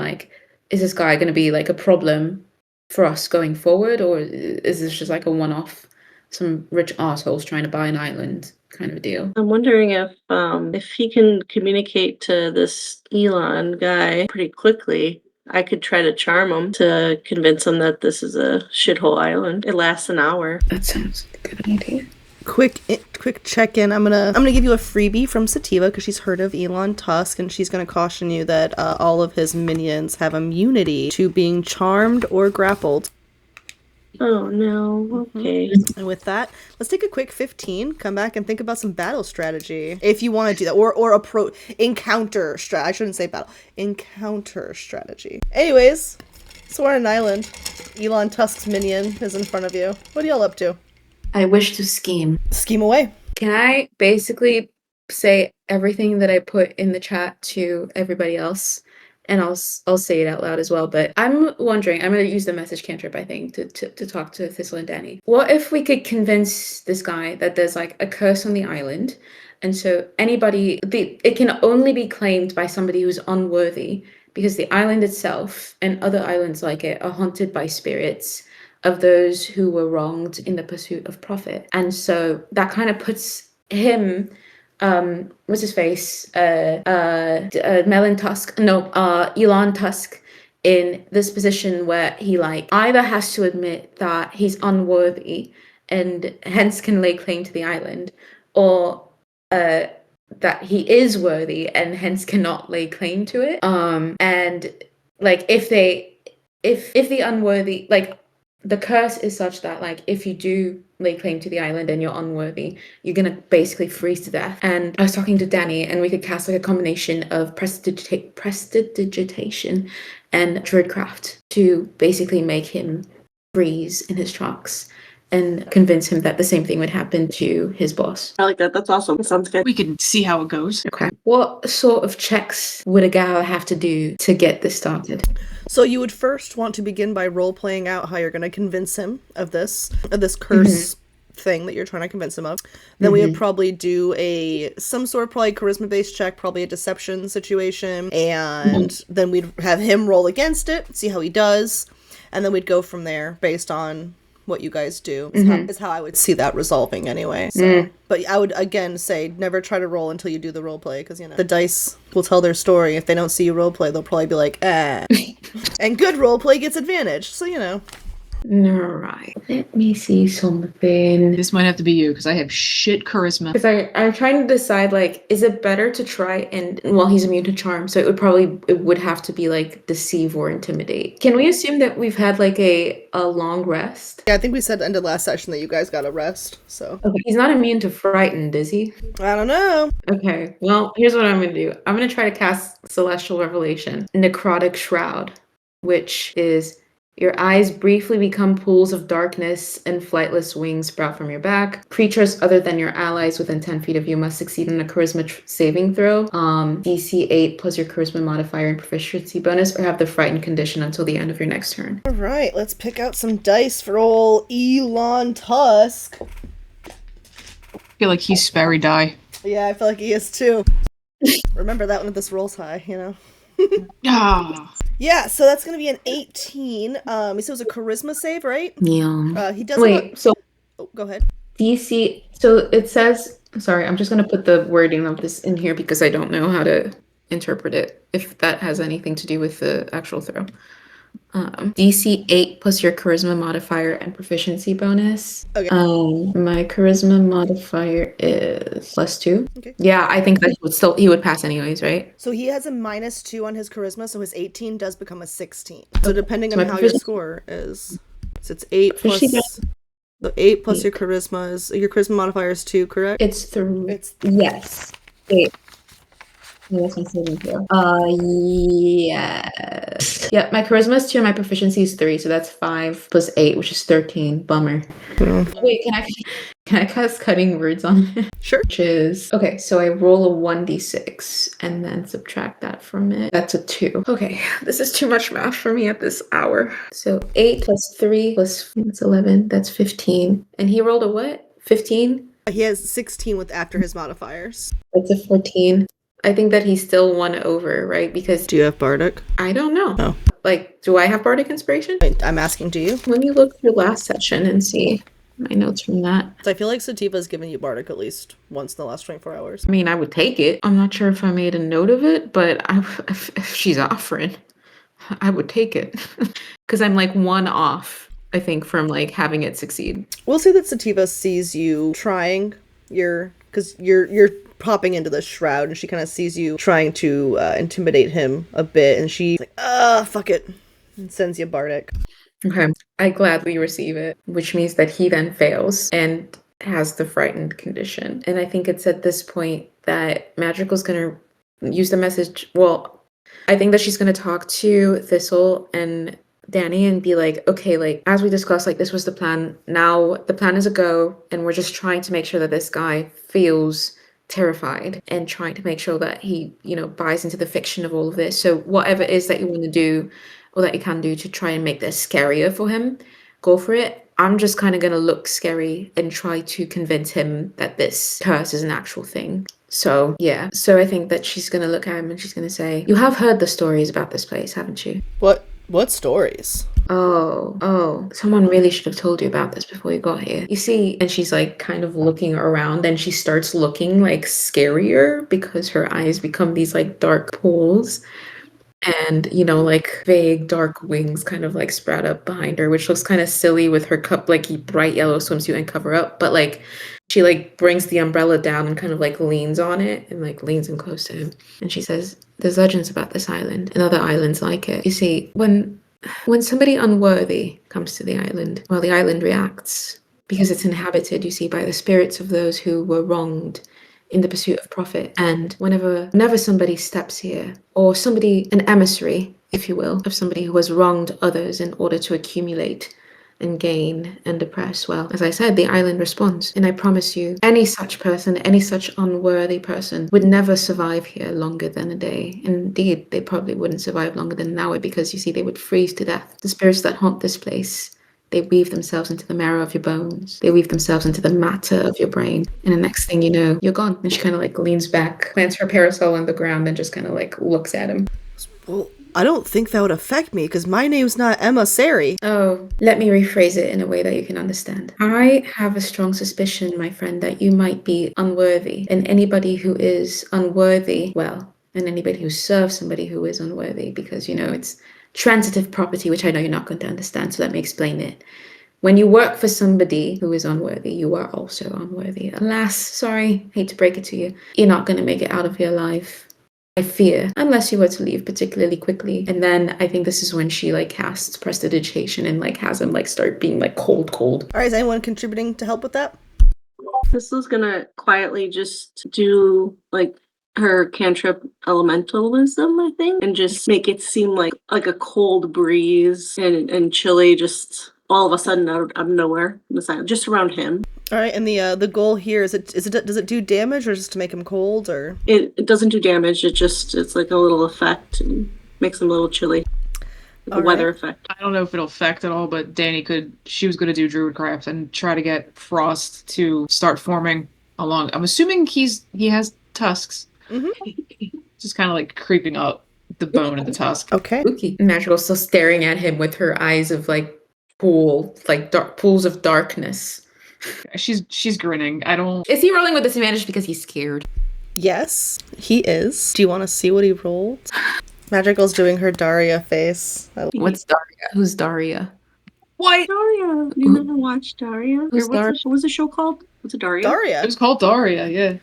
is this guy going to be a problem for us going forward, or is this just a one-off, some rich assholes trying to buy an island kind of a deal? I'm wondering if he can communicate to this Elon guy pretty quickly. I could try to charm him to convince him that this is a shithole island. It lasts an hour. That sounds like a good idea. Quick check-in. I'm gonna give you a freebie from Sativa because she's heard of Elon Tusk, and she's gonna caution you that all of his minions have immunity to being charmed or grappled. Oh no. Okay. And with that, let's take a quick 15. Come back and think about some battle strategy if you want to do that, or encounter strategy. I shouldn't say battle. Encounter strategy. Anyways, so we're on an island. Elon Tusk's minion is in front of you. What are y'all up to? I wish to scheme. Scheme away. Can I basically say everything that I put in the chat to everybody else? And I'll say it out loud as well. But I'm wondering, I'm going to use the message cantrip, I think, to talk to Thistle and Danny. What if we could convince this guy that there's a curse on the island? And so it can only be claimed by somebody who's unworthy, because the island itself and other islands like it are haunted by spirits of those who were wronged in the pursuit of profit. And so that kind of puts him, what's his face? Elon Tusk in this position where he like either has to admit that he's unworthy and hence can lay claim to the island, or that he is worthy and hence cannot lay claim to it. And like if the unworthy, like the curse is such that like if you do lay claim to the island and you're unworthy, you're gonna basically freeze to death. And I was talking to Danny, and we could cast like a combination of prestidigitation and druidcraft to basically make him freeze in his tracks and convince him that the same thing would happen to his boss. I like that. That's awesome. That sounds good. We can see how it goes. Okay. What sort of checks would a gal have to do to get this started? So you would first want to begin by role-playing out how you're going to convince him of this curse thing that you're trying to convince him of. Then we would probably do some sort of probably charisma-based check, probably a deception situation, and then we'd have him roll against it, see how he does, and then we'd go from there based on what you guys do is how I would see that resolving anyway. So, but I would again say never try to roll until you do the role play, because the dice will tell their story. If they don't see you role play, they'll probably be like, and good role play gets advantage. So Alright, let me see something. This might have to be you, because I have shit charisma. Because I'm trying to decide, like, is it better to try and, well, he's immune to charm, so it would have to be, like, deceive or intimidate. Can we assume that we've had, like, a long rest? yeah, I think we said at the end of last session that you guys got a rest. So Okay. He's not immune to frightened, is he? I don't know. Okay, well, here's what I'm gonna do. I'm gonna try to cast Celestial Revelation, Necrotic Shroud, which is your eyes briefly become pools of darkness and flightless wings sprout from your back. Creatures other than your allies within 10 feet of you must succeed in a charisma saving throw. DC 8 plus your charisma modifier and proficiency bonus, or have the frightened condition until the end of your next turn. All right, let's pick out some dice for old Elon Tusk. I feel like he's Sperry die. Yeah, I feel like he is too. Remember that one if this rolls high, Ah. Yeah, so that's going to be an 18. So it was a charisma save, right? Yeah. He does Wait, so Oh, go ahead. DC, so it says, sorry, I'm just going to put the wording of this in here because I don't know how to interpret it, if that has anything to do with the actual throw. DC 8 plus your charisma modifier and proficiency bonus. Okay. My charisma modifier is +2. Okay. Yeah, I think that he would pass anyways, right? So he has a -2 on his charisma, so his 18 does become a 16. So depending So on my how your proficiency- score is, so it's 8 plus. Proficiency- The 8 plus your charisma is your charisma modifier is 2, correct? It's 3. It's Yes. 8. Yeah, that's my saving throw. Yes. Yeah, my charisma is 2 and my proficiency is 3, so that's 5 plus 8, which is 13. Bummer. Wait, can I cast cutting words on it? Sure. Which is, okay, so I roll a 1d6 and then subtract that from it. That's a 2. Okay, this is too much math for me at this hour. So 8 plus 3 plus, that's 11, that's 15. And he rolled a what? 15? He has 16 with after his modifiers. That's a 14. I think that he's still 1 over, right? Because Do you have Bardic? I don't know. Oh. Like, do I have Bardic Inspiration? Wait, I'm asking, do you? Let me look through last session and see my notes from that. So I feel like Sativa's given you Bardic at least once in the last 24 hours. I mean, I would take it. I'm not sure if I made a note of it, but if she's offering, I would take it. Because I'm like 1 off, I think, from like having it succeed. We'll say that Sativa sees you trying because you're popping into the shroud, and she kind of sees you trying to intimidate him a bit, and she's like, fuck it, and sends you Bardic. Okay. I gladly receive it, which means that he then fails and has the frightened condition. And I think it's at this point that Madrigal's going to use the message. Well, I think that she's going to talk to Thistle and Danny and be like, okay, like, as we discussed, like, this was the plan. Now the plan is a go, and we're just trying to make sure that this guy feels terrified and trying to make sure that he, buys into the fiction of all of this. So whatever it is that you want to do or that you can do to try and make this scarier for him, go for it. I'm just kind of going to look scary and try to convince him that this curse is an actual thing. So, yeah. So I think that she's going to look at him and she's going to say, you have heard the stories about this place, haven't you? What stories? Oh, someone really should have told you about this before you got here. You see, and she's like kind of looking around and she starts looking like scarier because her eyes become these like dark pools. And, like vague dark wings kind of like sprout up behind her, which looks kind of silly with her like bright yellow swimsuit and cover up. But like she like brings the umbrella down and kind of like leans on it and like leans in close to him. And she says, "There's legends about this island and other islands like it. You see, when somebody unworthy comes to the island, well, the island reacts because it's inhabited, you see, by the spirits of those who were wronged in the pursuit of profit. And whenever somebody steps here, or an emissary, if you will, of somebody who has wronged others in order to accumulate and gain and oppress, well, as I said, the island responds. And I promise you, any such person, any such unworthy person would never survive here longer than a day. Indeed, they probably wouldn't survive longer than an hour because, you see, they would freeze to death. The spirits that haunt this place, they weave themselves into the marrow of your bones. They weave themselves into the matter of your brain. And the next thing you know, you're gone." And she kind of like leans back, plants her parasol on the ground, and just kind of like looks at him. Well, I don't think that would affect me because my name's not emissary. Oh, let me rephrase it in a way that you can understand. I have a strong suspicion, my friend, that you might be unworthy. And anybody who is unworthy, well, and anybody who serves somebody who is unworthy, because, it's transitive property, which I know you're not going to understand, so let me explain it. When you work for somebody who is unworthy, you are also unworthy. Alas, sorry, hate to break it to you, you're not going to make it out of here alive. I fear, unless you were to leave particularly quickly. And then I think this is when she like casts prestidigitation and like has him like start being like cold. All right, is anyone contributing to help with that? Crystal's gonna quietly just do like her cantrip elementalism, I think, and just make it seem like a cold breeze and chilly just all of a sudden out of nowhere in the side, just around him. All right, and the goal here does it do damage or just to make him cold or? It doesn't do damage. It's like a little effect and makes him a little chilly. Like a weather effect. I don't know if it'll affect at all, but she was going to do Druidcraft and try to get Frost to start forming along. I'm assuming he has tusks. Mm-hmm. Just kind of like creeping up the bone of the tusk. Okay. Spooky. Magical's still staring at him with her eyes of like dark pools of darkness. She's grinning. Is he rolling with disadvantage because he's scared? Yes, he is. Do you want to see what he rolled? Magical's doing her Daria face. What's Daria? Who's Daria? What? Daria. You never watched Daria? Who's Daria? What was the show called? What's it, Daria? Daria. It was called Daria, yeah.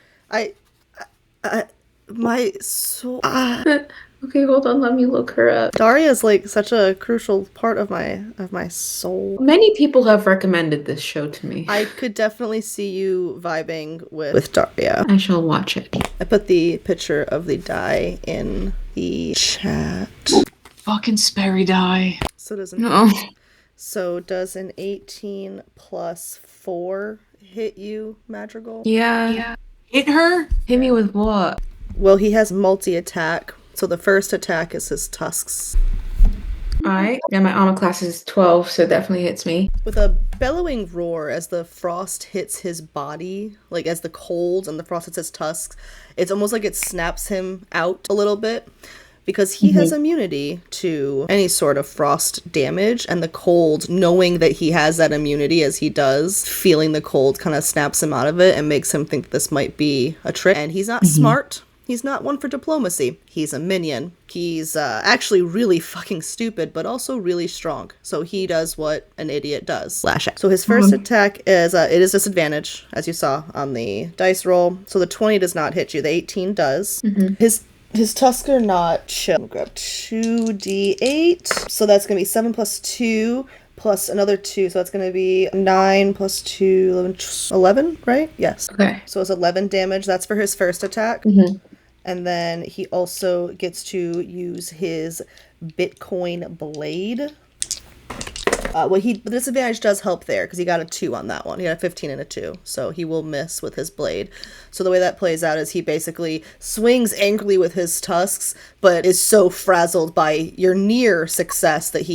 My soul. Okay, hold on, let me look her up. Daria is like such a crucial part of my soul. Many people have recommended this show to me. I could definitely see you vibing with Daria. I shall watch it. I put the picture of the die in the chat. Fucking Sperry die. So does an 18 plus 4 hit you, Madrigal? Yeah. Hit her? Hit me with what? Well, he has multi-attack. So the first attack is his tusks. Alright. Yeah, my armor class is 12, so it definitely hits me. With a bellowing roar as the frost hits his body, like as the cold and the frost hits his tusks, it's almost like it snaps him out a little bit because he has immunity to any sort of frost damage, and the cold, knowing that he has that immunity as he does, feeling the cold kind of snaps him out of it and makes him think that this might be a trick. And he's not smart. He's not one for diplomacy. He's a minion. He's actually really fucking stupid, but also really strong. So he does what an idiot does. Slash out. So his first attack is, it is disadvantage, as you saw on the dice roll. So the 20 does not hit you. The 18 does. His tusks are not chill. I'm gonna grab 2d8. So that's going to be 7 plus 2 plus another 2. So that's going to be 9 plus 2, 11, right? Yes. Okay. So it's 11 damage. That's for his first attack. And then he also gets to use his Bitcoin blade. The disadvantage does help there because he got a 2 on that one. He got a 15 and a 2, so he will miss with his blade. So the way that plays out is he basically swings angrily with his tusks, but is so frazzled by your near success that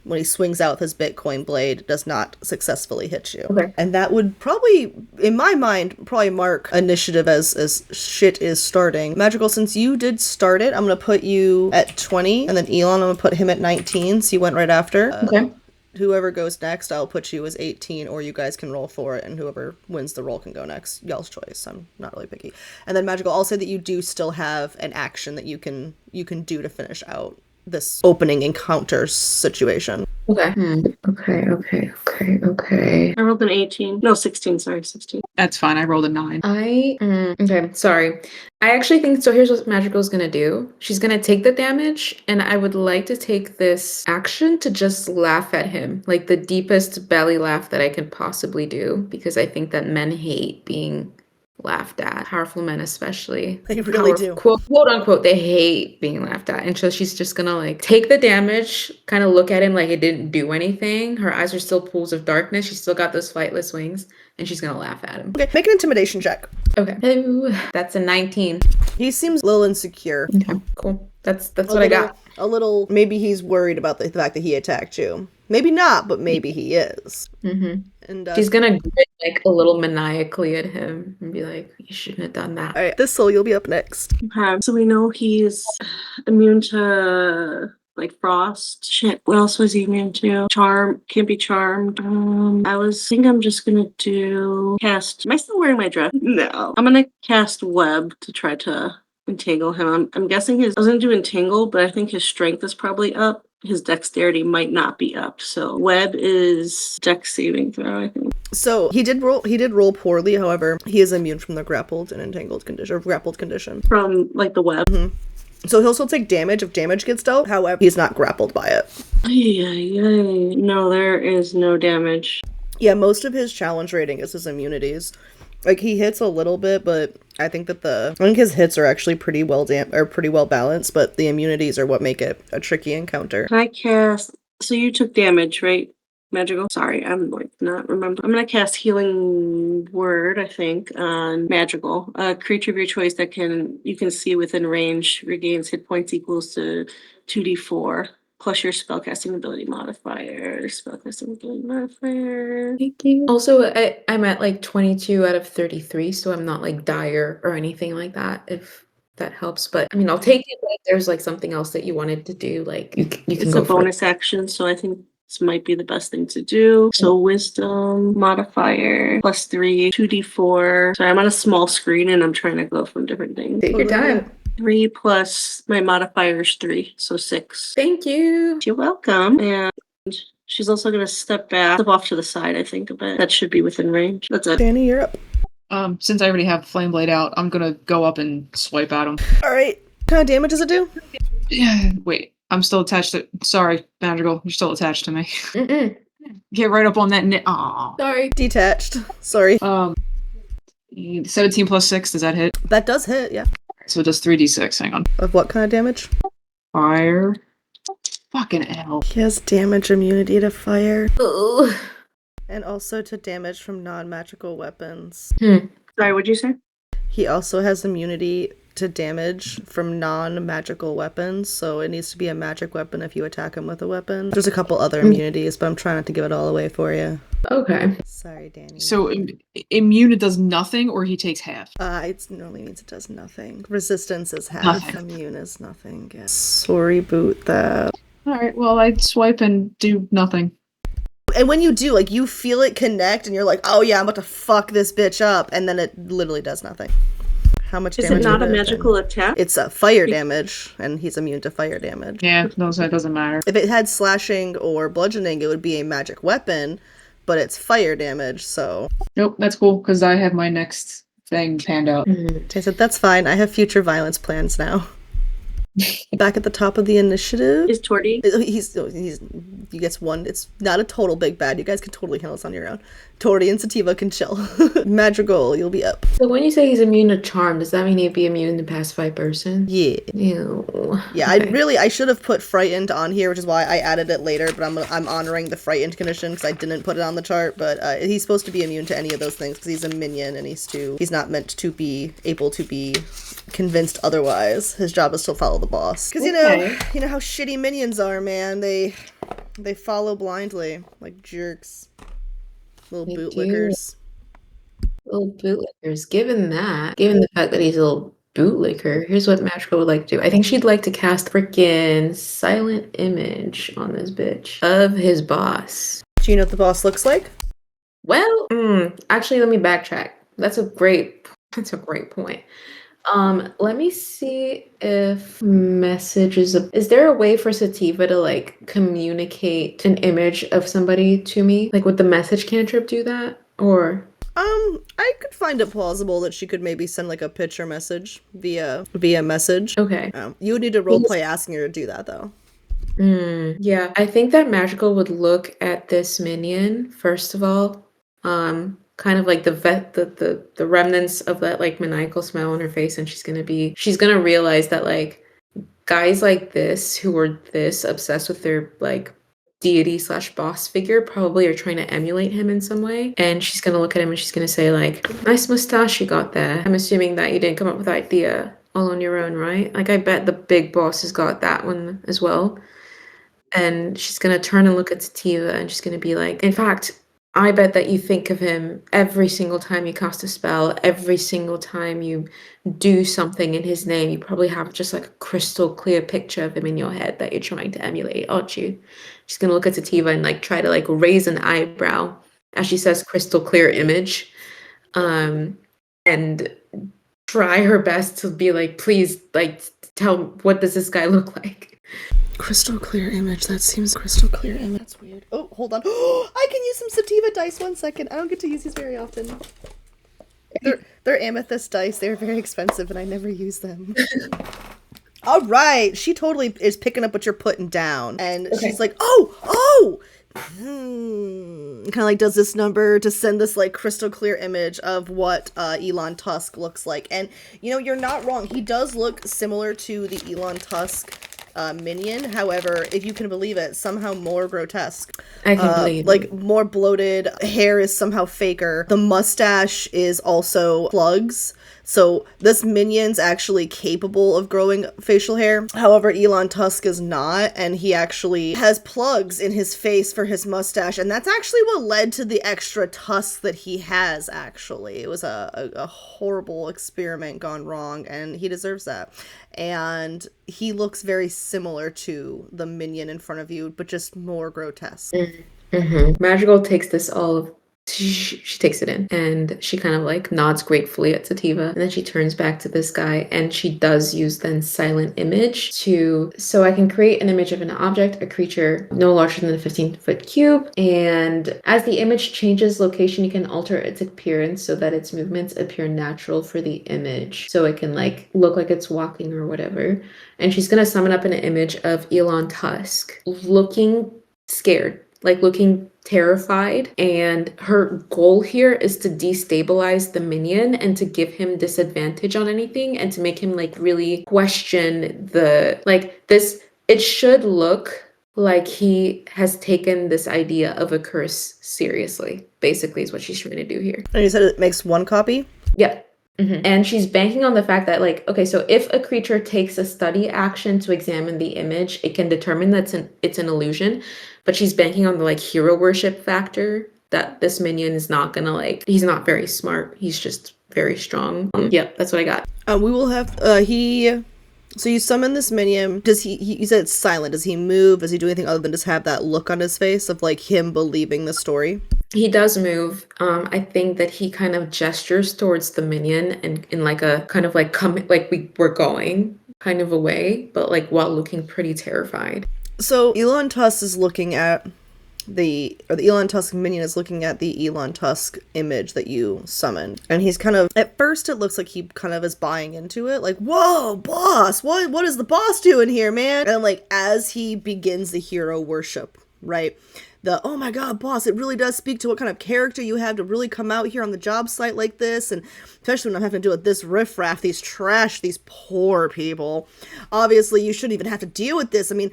when he swings out with his Bitcoin blade, does not successfully hit you. Okay. And that would probably, in my mind, mark initiative as shit is starting. Magical, since you did start it, I'm going to put you at 20, and then Elon, I'm going to put him at 19, so you went right after. Okay. Whoever goes next, I'll put you as 18, or you guys can roll for it, and whoever wins the roll can go next. Y'all's choice. I'm not really picky. And then Magical, I'll say that you do still have an action that you can do to finish out this opening encounter situation. Okay. Okay. I rolled an 18. No, 16. Sorry, 16. That's fine. I rolled a 9. Okay, sorry. I actually think so. Here's what Magical is gonna do. She's gonna take the damage, and I would like to take this action to just laugh at him, like the deepest belly laugh that I can possibly do, because I think that men hate being laughed at. Powerful men, especially. They really do. Quote unquote, they hate being laughed at. And so she's just gonna like take the damage, kind of look at him like it didn't do anything. Her eyes are still pools of darkness. She's still got those flightless wings, and she's gonna laugh at him. Okay, make an intimidation check. Okay. Ooh, that's a 19. He seems a little insecure. Okay, cool. That's what I got. A little, maybe he's worried about the fact that he attacked you. Maybe not, but maybe he is. Mm-hmm. And She's gonna grin like a little maniacally at him and be like, "You shouldn't have done that." all right, Thistle, you'll be up next. Okay, so we know he's immune to like frost. Shit, what else was he immune to? Charm, can't be charmed. think I'm just gonna do cast. Am I still wearing my dress? No. I'm gonna cast web to try to entangle him. I'm guessing I was gonna do entangle, but I think his strength is probably up. His dexterity might not be up. So web is dex saving throw, I think. So he did roll poorly, however, he is immune from the grappled and entangled condition, or grappled condition. From like the web. Mm-hmm. So he'll still take damage if damage gets dealt, however, he's not grappled by it. Yay. No, there is no damage. Yeah, most of his challenge rating is his immunities. Like, he hits a little bit, but I think his hits are actually pretty well balanced, but the immunities are what make it a tricky encounter. Can I cast? So you took damage, right? Magical? Sorry, I'm like not remember. I'm gonna cast Healing Word, I think, on Magical. A creature of your choice that you can see within range regains hit points equals to 2d4 plus your spellcasting ability modifier. Thank you. Also, I'm at like 22 out of 33, so I'm not like dire or anything like that, if that helps. But I mean, I'll take it. But if there's like something else that you wanted to do, like you can It's go a for bonus action, so I think this might be the best thing to do. So wisdom modifier plus 3, 2d4. Sorry, I'm on a small screen and I'm trying to go from different things. Take your time. 3 plus my modifier is 3, so 6. Thank you. You're welcome. And she's also gonna step off to the side, I think, a bit. That should be within range. That's it. Danny, you're up. Since I already have Flame Blade out, I'm gonna go up and swipe at him. Alright. What kind of damage does it do? Yeah, wait. I'm still attached to. Sorry, Magical. You're still attached to me. Mm-mm. Get right up on that knit. Aw. Sorry. Detached. Sorry. 17 plus 6, does that hit? That does hit, yeah. So it does 3d6. Hang on. Of what kind of damage? Fire. Fucking hell. He has damage immunity to fire. Ooh. And also to damage from non-magical weapons. Sorry, what'd you say? He also has immunity to damage from non-magical weapons, so it needs to be a magic weapon if you attack him with a weapon. There's a couple other immunities, but I'm trying not to give it all away for you. Okay. Sorry, Danny. So immune, it does nothing, or he takes half? It normally means it does nothing. Resistance is half. Nothing. Immune is nothing. Yeah. Sorry, boot that. Alright, well, I'd swipe and do nothing. And when you do, like, you feel it connect, and you're like, oh yeah, I'm about to fuck this bitch up, and then it literally does nothing. How much Is damage it not would a it have magical been? attack? It's fire damage, and he's immune to fire damage. Yeah, no, so it doesn't matter. If it had slashing or bludgeoning, it would be a magic weapon, but it's fire damage, so... Nope, that's cool, because I have my next thing panned out. I said, that's fine, I have future violence plans now. Back at the top of the initiative. Is Torty? He gets one. It's not a total big bad. You guys can totally handle this on your own. Torty and Sativa can chill. Madrigal, you'll be up. So when you say he's immune to charm, does that mean he'd be immune to pacify person? Yeah. Ew. Yeah, Okay. I should have put frightened on here, which is why I added it later, but I'm honoring the frightened condition because I didn't put it on the chart, but he's supposed to be immune to any of those things because he's a minion and he's not meant to be able to be convinced otherwise. His job is to follow the boss. Because you know how shitty minions are, man. They follow blindly like jerks. Little They bootlickers. Little bootlickers. Given the fact that he's a little bootlicker, here's what Magical would like to do. I think she'd like to cast freaking silent image on this bitch of his boss. Do you know what the boss looks like? Well, actually, let me backtrack. That's a great point. Let me see if messages. Is there a way for Sativa to like communicate an image of somebody to me? Like, would the message cantrip do that? Or I could find it plausible that she could maybe send like a picture message via message. okay. You would need to roleplay asking her to do that though. Yeah, I think that Magical would look at this minion first of all, kind of like the remnants of that like maniacal smile on her face, and she's gonna realize that like guys like this who are this obsessed with their like deity slash boss figure probably are trying to emulate him in some way. And she's gonna look at him and she's gonna say like, nice mustache you got there. I'm assuming that you didn't come up with the idea all on your own, right? Like I bet the big boss has got that one as well. And she's gonna turn and look at Sativa and she's gonna be like, in fact, I bet that you think of him every single time you cast a spell, every single time you do something in his name. You probably have just like a crystal clear picture of him in your head that you're trying to emulate, aren't you? She's gonna look at Sativa and like try to like raise an eyebrow as she says crystal clear image. And try her best to be like, please, like, tell what does this guy look like? Crystal clear image. That seems crystal clear image. That's weird. Oh, hold on. I can use some Sativa dice. 1 second. I don't get to use these very often. They're amethyst dice. They're very expensive, and I never use them. All right. She totally is picking up what you're putting down, and she's like, oh. Kind of like does this number to send this like crystal clear image of what Elon Tusk looks like. And you know, you're not wrong. He does look similar to the Elon Tusk minion. However, if you can believe it, somehow more grotesque. I can believe like more bloated. Hair is somehow faker. The mustache is also plugs. So this minion's actually capable of growing facial hair. However, Elon Tusk is not, and he actually has plugs in his face for his mustache, and that's actually what led to the extra tusk that he has, actually. It was a horrible experiment gone wrong, and he deserves that. And he looks very similar to the minion in front of you, but just more grotesque. Magical takes this all she takes it in and she kind of like nods gratefully at Sativa, and then she turns back to this guy and she does use then silent image so I can create an image of an object, a creature no larger than a 15-foot cube, and as the image changes location, you can alter its appearance so that its movements appear natural for the image, so it can like look like it's walking or whatever. And she's gonna summon up an image of Elon Tusk looking scared, like looking terrified, and her goal here is to destabilize the minion and to give him disadvantage on anything and to make him like really question the like this. It should look like he has taken this idea of a curse seriously, basically, is what she's trying to do here. And you said it makes 1 copy? Yep. And she's banking on the fact that like, okay, so if a creature takes a study action to examine the image, it can determine that it's an illusion, but she's banking on the like hero worship factor that this minion is not gonna like, he's not very smart, he's just very strong. Yep, that's what I got. We will have so you summon this minion. Does he you said it's silent, does he move, does he do anything other than just have that look on his face of like him believing the story? He does move. I think that he kind of gestures towards the minion and in like a kind of like come like we're going kind of a way, but like while looking pretty terrified. So Elon Tusk is looking at the Elon Tusk minion is looking at the Elon Tusk image that you summoned, and he's kind of, at first it looks like he kind of is buying into it, like, whoa, boss, what is the boss doing here, man? And like as he begins the hero worship, right? Oh my god, boss, it really does speak to what kind of character you have to really come out here on the job site like this, and especially when I'm having to deal with this riffraff, these poor people. Obviously, you shouldn't even have to deal with this. I mean,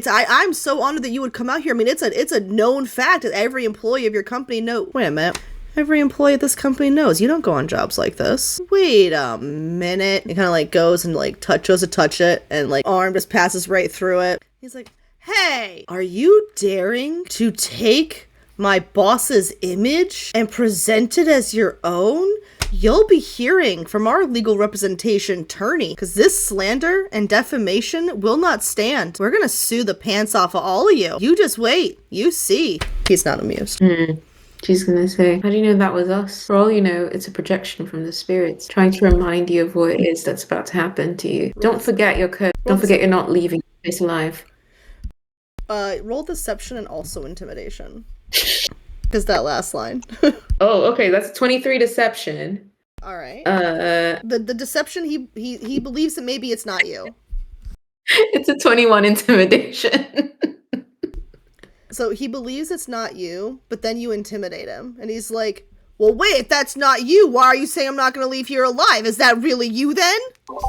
I'm so honored that you would come out here. I mean, it's a known fact that every employee of your company knows. Wait a minute. Every employee at this company knows you don't go on jobs like this. Wait a minute. He kind of like goes and like goes to touch it, and like arm just passes right through it. He's like, hey, are you daring to take my boss's image and present it as your own? You'll be hearing from our legal representation attorney, because this slander and defamation will not stand. We're gonna sue the pants off of all of you. You just wait. You see. He's not amused. She's gonna say, how do you know that was us? For all you know, it's a projection from the spirits, trying to remind you of what it is that's about to happen to you. Don't forget your curse. Don't forget you're not leaving this alive. Roll deception and also intimidation. Because that last line. Oh, okay, that's 23 deception. All right. The The deception, he believes that maybe it's not you. It's a 21 intimidation. So he believes it's not you, but then you intimidate him. And he's like, well, wait, if that's not you, why are you saying I'm not going to leave here alive? Is that really you then?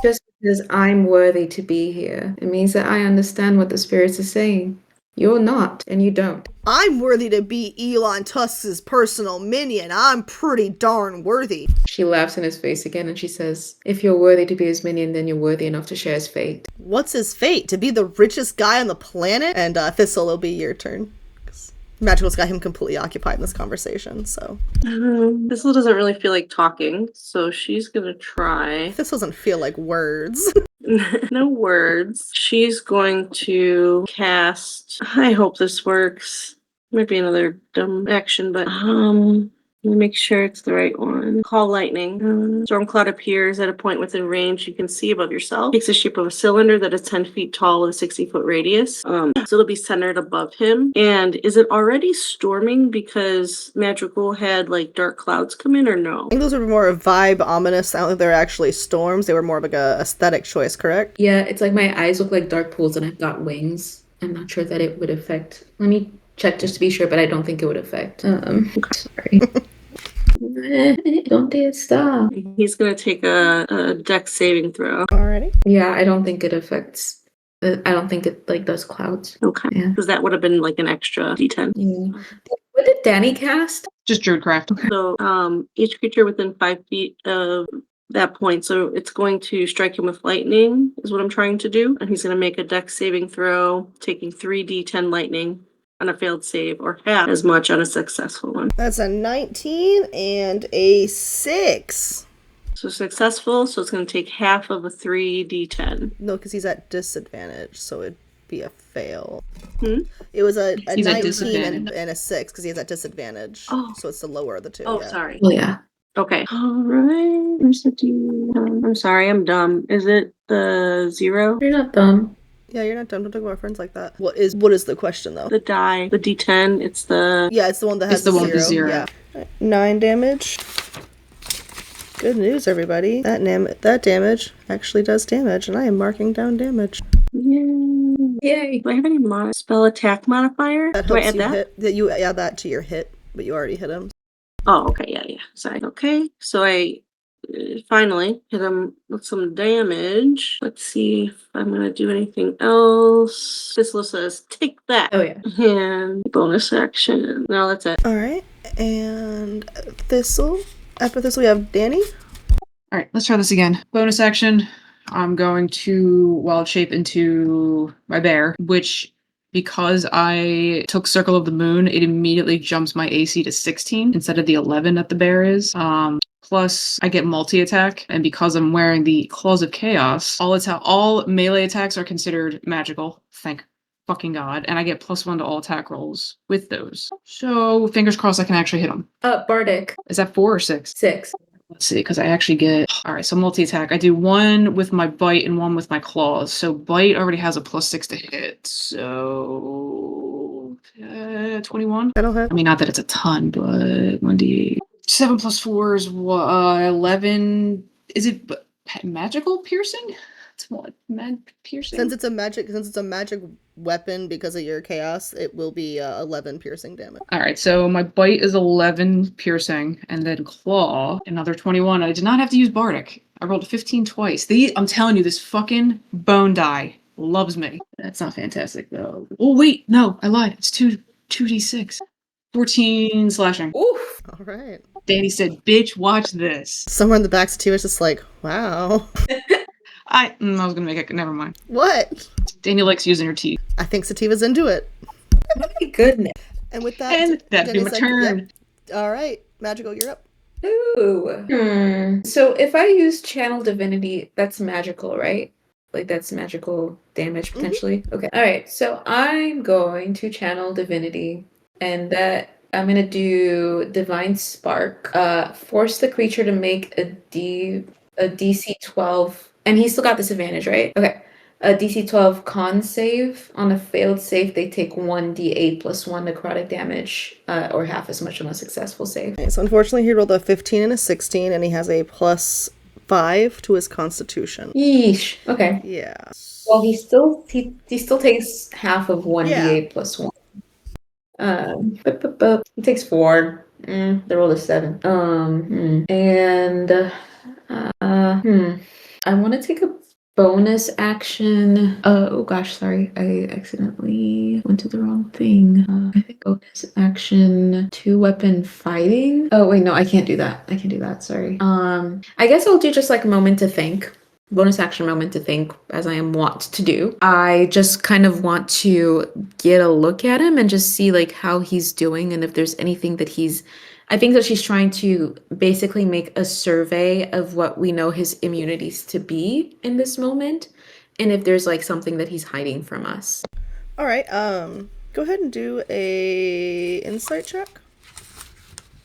Just because I'm worthy to be here, it means that I understand what the spirits are saying. You're not, and you don't. I'm worthy to be Elon Tusk's personal minion. I'm pretty darn worthy. She laughs in his face again and she says, if you're worthy to be his minion, then you're worthy enough to share his fate. What's his fate? To be the richest guy on the planet? And Thistle, it'll be your turn. Magical's got him completely occupied in this conversation, so. Thistle doesn't really feel like talking, so she's gonna try. This doesn't feel like words. No words. She's going to cast. I hope this works. Might be another dumb action, but let me make sure it's the right one. Call lightning. Storm cloud appears at a point within range you can see above yourself. Takes the shape of a cylinder that is 10 feet tall with a 60-foot radius. So it'll be centered above him. And is it already storming because Magical had like dark clouds come in, or no? I think those were more vibe ominous. I don't think they were actually storms. They were more of like a aesthetic choice, correct? Yeah, it's like my eyes look like dark pools and I've got wings. I'm not sure that it would affect. Let me check just to be sure, but I don't think it would affect. Sorry. Don't dare stop. He's gonna take a dex saving throw. Alrighty. Yeah, I don't think it affects. I don't think it like does clouds. Okay. Yeah. Because that would have been like an extra d10. Yeah. What did Danny cast? Just Druidcraft. So each creature within 5 feet of that point, so it's going to strike him with lightning, is what I'm trying to do. And he's going to make a dex saving throw, taking 3d10 lightning on a failed save, or half as much on a successful one. That's a 19 and a 6. So successful, so it's going to take half of a 3d10. No, because he's at disadvantage, so it'd be a fail. Hmm? It was a He's at 19 disadvantage. and a 6, because he's at disadvantage. Oh. So it's the lower of the two. Oh, yeah. sorry. Oh yeah. Okay. All right. Where's the D10? I'm sorry, I'm dumb. Is it the 0? You're not dumb. Yeah, you're not dumb. Don't talk about friends like that. What is the question, though? The die, the D10, it's the... Yeah, it's the one that has It's the one with the 0. Yeah. 9 damage. Good news, everybody. That damage actually does damage, and I am marking down damage. Yay. Do I have any spell attack modifier? That Do I helps add you that? hit. That you add that to your hit, but you already hit him. Oh, okay, yeah. Sorry. Okay, so I finally hit him with some damage. Let's see if I'm gonna do anything else. Thistle says, take that. Oh yeah. And bonus action. No, that's it. All right, and Thistle. After Thistle, we have Danny. All right, let's try this again. Bonus action. I'm going to wild shape into my bear, which, because I took Circle of the Moon, it immediately jumps my AC to 16 instead of the 11 that the bear is. Plus, I get multi-attack, and because I'm wearing the Claws of Chaos, all melee attacks are considered magical. Thank fucking God. And I get +1 to all attack rolls with those. So, fingers crossed I can actually hit them. Bardic. Is that 4 or 6? 6. Let's see, because I actually get... Alright, so multi-attack. I do 1 with my bite and 1 with my claws. So bite already has a +6 to hit. So... 21? That'll hit. I mean, not that it's a ton, but 1d8. 7 + 4 is 11. Is it magical piercing? It's what? Piercing? Since it's a magic weapon because of your chaos, it will be 11 piercing damage. Alright, so my bite is 11 piercing, and then claw, another 21. I did not have to use Bardic. I rolled a 15 twice. I'm telling you, this fucking bone die loves me. That's not fantastic, though. Oh, wait, no, I lied. It's 2d6. 14 slashing. Oof. All right. Danny said, bitch, watch this. Somewhere in the back, Sativa's just like, wow. I was gonna make it, never mind. What? Danny likes using her teeth. I think Sativa's into it. My goodness. And with that, And that'd be my Danny's like, turn. "Yep. All right, Magical, you're up. Ooh. So if I use Channel Divinity, that's magical, right? Like that's magical damage potentially? Okay. Alright, so I'm going to Channel Divinity, and that I'm gonna do Divine Spark. Force the creature to make a DC 12, and he's still got this advantage, right? Okay. A DC 12 con save. On a failed save, they take 1d8 plus 1 necrotic damage, or half as much on a successful save. Okay, so unfortunately, he rolled a 15 and a 16, and he has a +5 to his Constitution. Yeesh. Okay. Yeah. Well, he still takes half of 1d8 plus 1. He takes 4. The roll is 7. And I want to take a bonus action. Oh gosh, sorry, I accidentally went to the wrong thing. I think bonus action 2-weapon fighting. Oh wait, no, I can't do that. Sorry. I guess I'll do just like a moment to think. Bonus action moment to think, as I am wont to do. I just kind of want to get a look at him and just see like how he's doing and if there's anything that I think that she's trying to basically make a survey of what we know his immunities to be in this moment, and if there's like something that he's hiding from us. All right. Go ahead and do a insight check.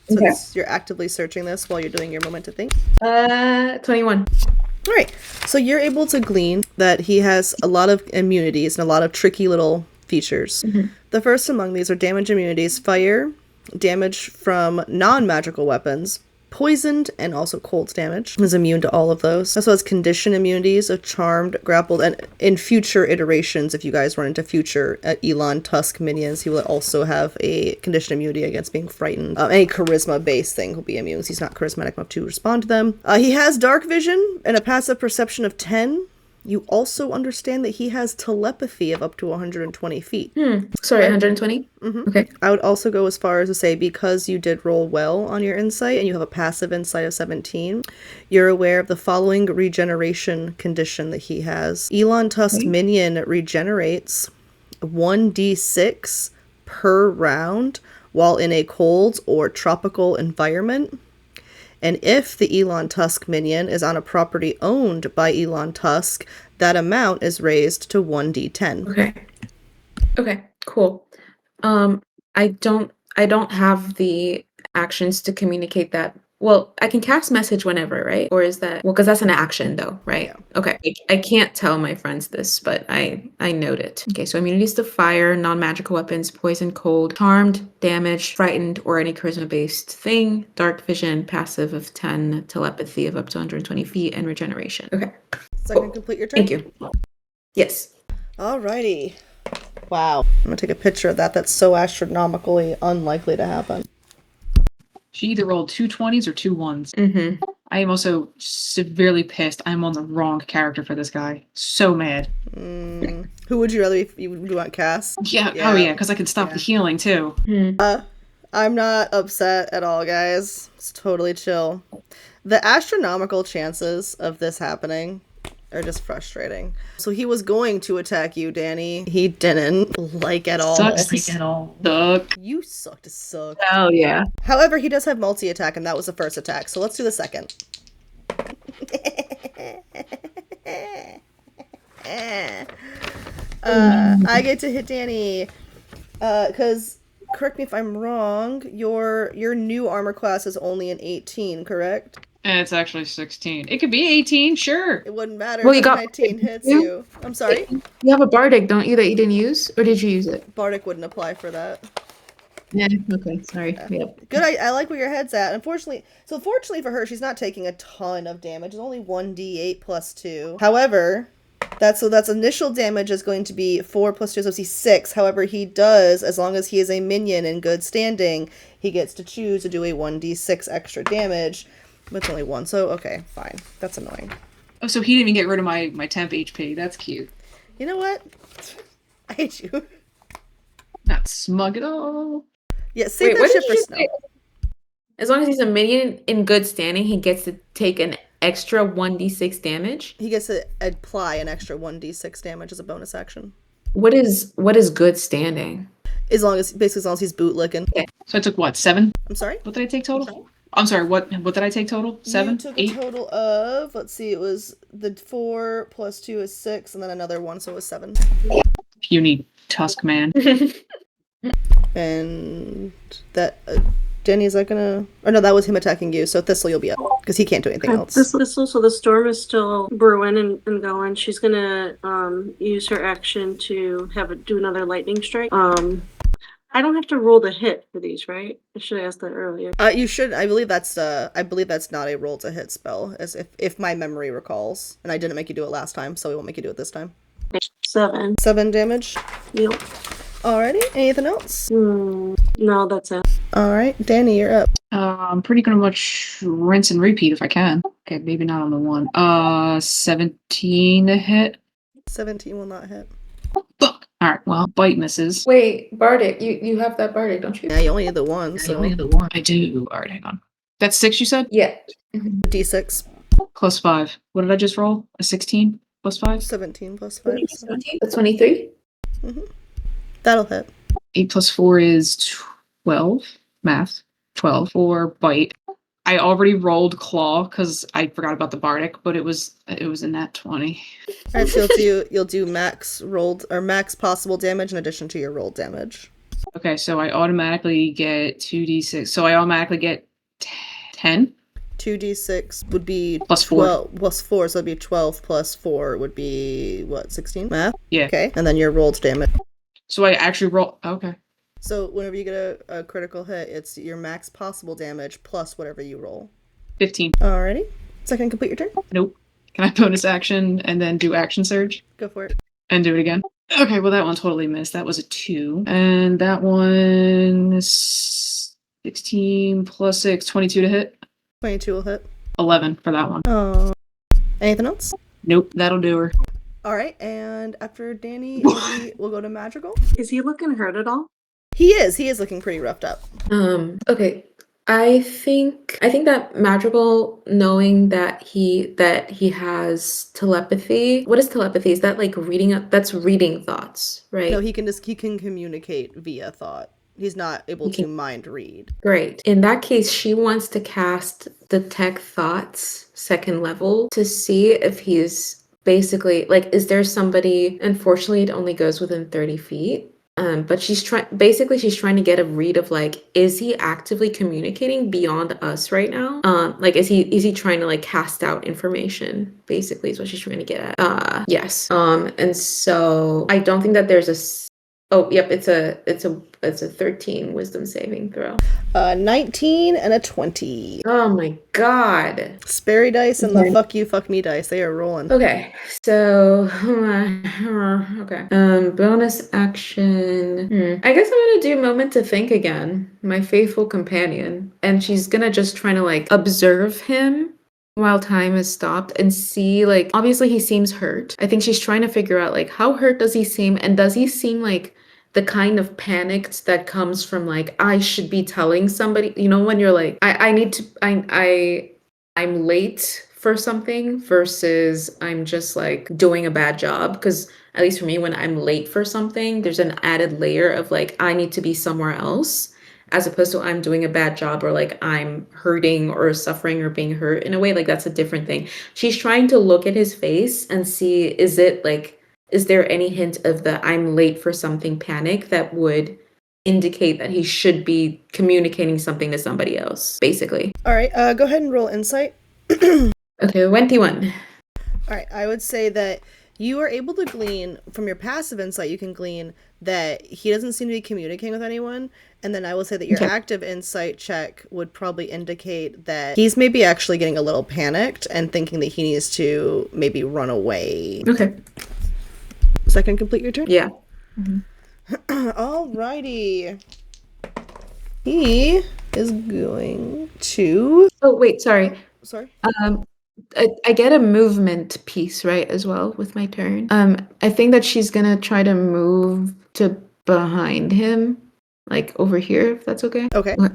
Since you're actively searching this while you're doing your moment to think. 21. All right, so you're able to glean that he has a lot of immunities and a lot of tricky little features. The first among these are damage immunities: fire, damage from non-magical weapons, poisoned, and also cold damage. Is immune to all of those. Also has condition immunities of charmed, grappled, and in future iterations, if you guys run into future Elon Tusk minions, he will also have a condition immunity against being frightened. Any charisma-based thing will be immune. He's not charismatic enough to respond to them. He has dark vision and a passive perception of 10. You also understand that he has telepathy of up to 120 feet. Sorry, 120? Okay. I would also go as far as to say, because you did roll well on your insight and you have a passive insight of 17, you're aware of the following regeneration condition that he has. Elon Tusk Minion regenerates 1d6 per round while in a cold or tropical environment. And if the Elon Tusk minion is on a property owned by Elon Tusk, that amount is raised to 1d10. Okay, cool. I don't have the actions to communicate that. Well, I can cast message whenever, right? Or is that, well, because that's an action though, right? Yeah. Okay. I can't tell my friends this, but I note it. Okay, so immunities to fire, non-magical weapons, poison, cold, charmed, damaged, frightened, or any charisma-based thing, dark vision, passive of 10, telepathy of up to 120 feet, and regeneration. Okay. So I can complete your turn? Thank you. Yes. Alrighty. Wow. I'm gonna take a picture of that. That's so astronomically unlikely to happen. She either rolled 2 20s or 2 1s. Mm-hmm. I am also severely pissed. I'm on the wrong character for this guy. So mad. Who would you rather you want Cass? Yeah. Oh yeah, because I can stop the healing too. I'm not upset at all, guys. It's totally chill. The astronomical chances of this happening are just frustrating. So he was going to attack you, Danny. He didn't, like, at all. Sucks like at all. Duck. You suck to suck. Oh yeah. However, he does have multi-attack, and that was the first attack. So let's do the second. I get to hit Danny. Because, correct me if I'm wrong, your new armor class is only an 18, correct? And it's actually 16. It could be 18, sure. It wouldn't matter Well, if you got 19 hits you. I'm sorry? You have a bardic, don't you, that you didn't use? Or did you use it? Bardic wouldn't apply for that. Yeah, okay, sorry. Yep. Good, I like where your head's at. Fortunately for her, she's not taking a ton of damage. It's only 1d8 plus 2. However, that's initial damage is going to be 4 plus 2, so see 6. However, he does, as long as he is a minion in good standing, he gets to choose to do a 1d6 extra damage. But it's only 1, so okay, fine. That's annoying. Oh, so he didn't even get rid of my temp HP. That's cute. You know what? I hate you. Not smug at all. Yeah, save Wait, that what shit did for you Snow. say? As long as he's a minion in good standing, he gets to take an extra 1d6 damage? He gets to apply an extra 1d6 damage as a bonus action. What is good standing? As long as he's bootlicking. So I took what, 7? I'm sorry? What did I take total? I'm sorry, what did I take total? 7? You took 8? a total of, let's see, it was the 4 plus 2 is 6, and then another 1, so it was 7. Puny Tusk man. And that Danny, is that gonna? Or no, that was him attacking you. So Thistle, you'll be up because he can't do anything else. So the storm is still brewing and going. She's gonna use her action to do another lightning strike. I don't have to roll the hit for these, right? I should have asked that earlier. You should. I believe that's not a roll to hit spell, as if my memory recalls. And I didn't make you do it last time, so we won't make you do it this time. 7. 7 damage. Yep. Alrighty. Anything else? No, that's it. All right, Danny, you're up. I'm pretty gonna much rinse and repeat if I can. Okay, maybe not on the one. 17 to hit. 17 will not hit. Fuck. All right. Well, bite misses. Wait, Bardic, you have that Bardic, don't you? Yeah, you only need the one. So I do. All right, hang on. That's 6. You said Yeah. D6. plus 5. What did I just roll? A 16 plus 5. 17 plus 5. 17? That's 23? That'll hit. 8 plus 4 is 12. Math. 12 for bite. I already rolled claw because I forgot about the bardic, but it was in that 20. Alright, so you'll do max rolled or max possible damage in addition to your rolled damage. Okay, so I automatically get 2d6. So I automatically get 10. 2d6 would be Plus 4. 12 plus 4, so it'd be 12 plus 4 would be what, 16? Math? Yeah. Okay, and then your rolled damage. So I actually roll. Okay. So whenever you get a critical hit, it's your max possible damage plus whatever you roll. 15. Alrighty. Second, complete your turn. Nope. Can I bonus action and then do action surge Go for it. and do it again? Okay, well that one totally missed. That was a 2. And that one is 16 plus 6, 22 to hit. 22 will hit. 11 for that one. Oh. Anything else? Nope, that'll do her. Alright, and after Danny, we'll go to Madrigal. Is he looking hurt at all? He is looking pretty roughed up. Okay. I think that Madrigal, knowing that he has telepathy. What is telepathy? Is that like that's reading thoughts, right? No, he can communicate via thought. He's not able to mind read. Great. In that case, she wants to cast Detect Thoughts 2nd level to see if he's basically like, is there somebody? Unfortunately, it only goes within 30 feet. But she's trying to get a read of like, is he actively communicating beyond us right now? Like, is he trying to like cast out information? Basically, is what she's trying to get at. Yes. And so I don't think that there's it's a 13 wisdom saving throw. 19 and a 20. Oh my god. Sperry dice and the fuck you, fuck me dice. They are rolling. Okay, so okay. Bonus action. I guess I'm gonna do moment to think again. My faithful companion, and she's gonna just try to like observe him while time is stopped and see, like, obviously he seems hurt. I think she's trying to figure out like, how hurt does he seem, and does he seem like the kind of panicked that comes from like, I should be telling somebody, you know, when you're like, I'm late for something versus I'm just like doing a bad job. Because at least for me, when I'm late for something, there's an added layer of like, I need to be somewhere else, as opposed to I'm doing a bad job or like I'm hurting or suffering or being hurt in a way. Like, that's a different thing. She's trying to look at his face and see, is there any hint of the I'm late for something panic that would indicate that he should be communicating something to somebody else, basically. All right, go ahead and roll insight. Okay, 21. All right, I would say that you are able to glean from your passive insight, you can glean that he doesn't seem to be communicating with anyone. And then I will say that your active insight check would probably indicate that he's maybe actually getting a little panicked and thinking that he needs to maybe run away. Okay. Second, complete your turn? Yeah. Alrighty. He is going to... Oh, wait, sorry. Sorry? I get a movement piece, right, as well with my turn. I think that she's gonna try to move to behind him, like over here, if that's okay. Okay. What?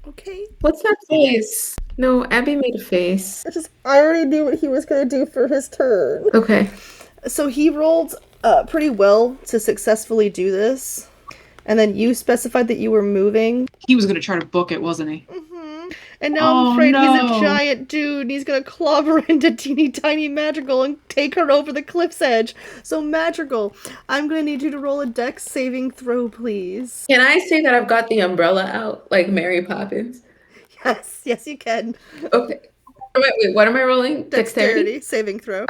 Okay. What's that face? No, Abby made a face. I already knew what he was going to do for his turn. Okay. So he rolled pretty well to successfully do this. And then you specified that you were moving. He was going to try to book it, wasn't he? Mm-hmm. And now I'm Oh, afraid he's a no. giant dude and he's gonna clobber into teeny tiny Madrigal and take her over the cliff's edge. So Madrigal, I'm gonna need you to roll a dex saving throw, please. Can I say that I've got the umbrella out like Mary Poppins? Yes, you can. Okay. Wait, what am I rolling? Dexterity saving throw.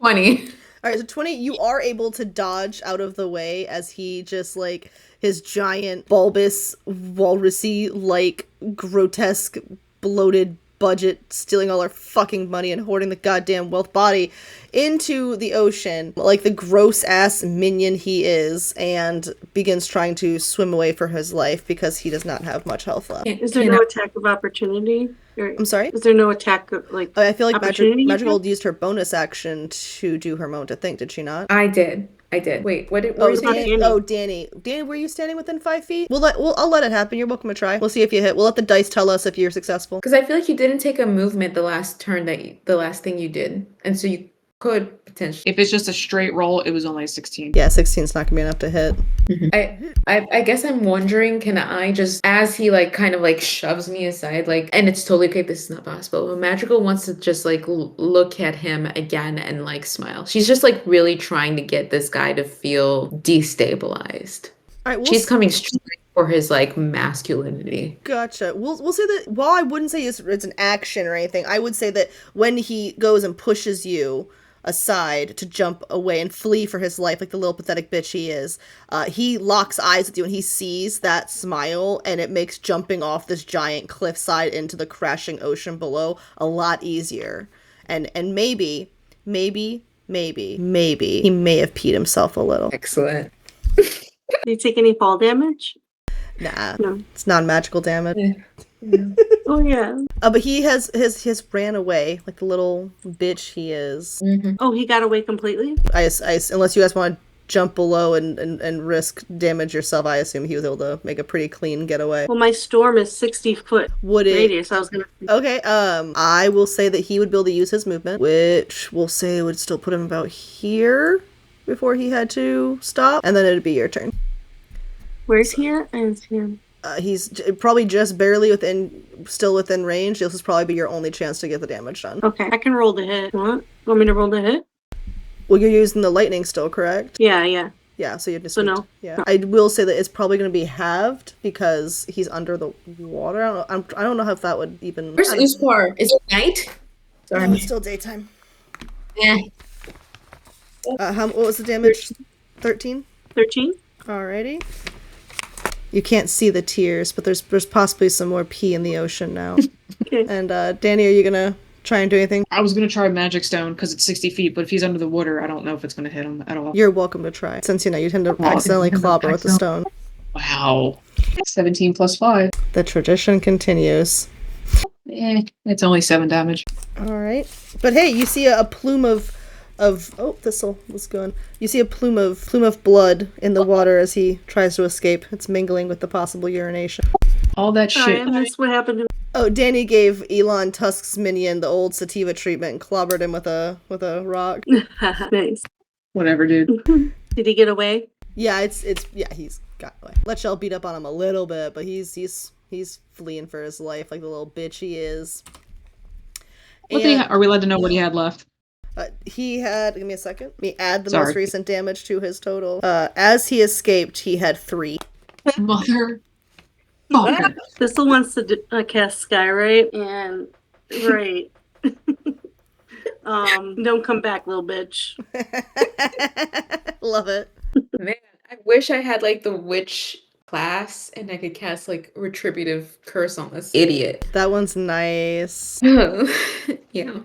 20. All right, so 20, you are able to dodge out of the way as he just, like, his giant, bulbous, walrusy, like, grotesque, bloated budget, stealing all our fucking money and hoarding the goddamn wealth body into the ocean, like the gross-ass minion he is, and begins trying to swim away for his life because he does not have much health left. Is there no attack of opportunity? Or I'm sorry? Is there no attack of, like, I feel like opportunity Madrigal used her bonus action to do her moment, I think, did she not? I did. Wait, what did Oh, you say? Danny. Danny, were you standing within 5 feet? I'll let it happen. You're welcome to try. We'll see if you hit. We'll let the dice tell us if you're successful. Because I feel like you didn't take a movement the last turn the last thing you did. And so you could potentially. If it's just a straight roll, it was only a 16. Yeah, 16's not gonna be enough to hit. I guess I'm wondering, can I just, as he like kind of like shoves me aside, like, and it's totally okay, this is not possible, but Madrigal wants to just like look at him again and like smile. She's just like really trying to get this guy to feel destabilized. All right, She's coming straight for his like masculinity. Gotcha. We'll say that while I wouldn't say it's an action or anything, I would say that when he goes and pushes you aside to jump away and flee for his life like the little pathetic bitch he is, he locks eyes with you and he sees that smile, and it makes jumping off this giant cliffside into the crashing ocean below a lot easier. And maybe he may have peed himself a little. Excellent. Did you take any fall damage? Nah, No. it's non-magical damage. Oh, yeah. But he has ran away like the little bitch he is. Mm-hmm. Oh, he got away completely? Unless you guys want to jump below and risk damage yourself, I assume he was able to make a pretty clean getaway. Well, my storm is 60-foot radius. I was gonna. Okay, I will say that he would be able to use his movement, which we'll say would still put him about here before he had to stop, and then it'd be your turn. Where's he at? I didn't see him. He's probably just barely still within range. This will probably be your only chance to get the damage done. Okay, I can roll the hit. What? Want me to roll the hit? Well, you're using the lightning still, correct? Yeah. Yeah, so you just So no. Yeah, I will say that it's probably going to be halved because he's under the water. I don't know if that would even. Where's Uspar? Is it night? No, it's still daytime. Yeah. What was the damage? 13. 13? Alrighty. You can't see the tears, but there's possibly some more pee in the ocean now. Okay. And Danny, are you gonna try and do anything? I was gonna try Magic Stone because it's 60 feet, but if he's under the water, I don't know if it's gonna hit him at all. You're welcome to try, since you tend to accidentally clobber with the stone. Wow. 17 plus 5. The tradition continues. It's only 7 damage. Alright. But hey, you see a plume of thistle was gone. You see a plume of blood in the water as he tries to escape. It's mingling with the possible urination. All that Sorry, shit. I missed what happened to me. Oh, Danny gave Elon Tusk's minion the old sativa treatment and clobbered him with a rock. Nice. Whatever, dude. Did he get away? Yeah, he's got away. Letshell beat up on him a little bit, but he's fleeing for his life like the little bitch he is. Are we allowed to know what he had left? He had, give me a second. Let me add the Sorry. most recent damage to his total. As he escaped, he had 3. Mother. Thistle wants to cast Skywrite, and right. Don't come back, little bitch. Love it. Man, I wish I had like the witch class and I could cast like retributive curse on this idiot. That one's nice. Yeah.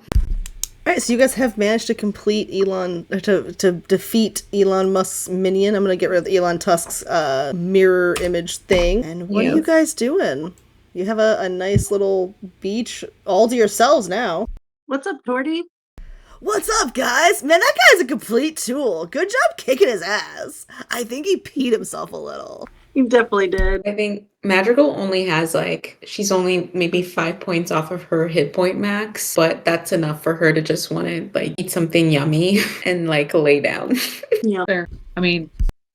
Alright, so you guys have managed to complete to defeat Elon Musk's minion. I'm gonna get rid of Elon Tusk's mirror image thing. And what are you guys doing? You have a nice little beach all to yourselves now. What's up, Torty? What's up, guys? Man, that guy's a complete tool. Good job kicking his ass. I think he peed himself a little. You definitely did. I think Madrigal only has she's only maybe 5 points off of her hit point max, but that's enough for her to just want to eat something yummy and lay down. Yeah. There. I mean,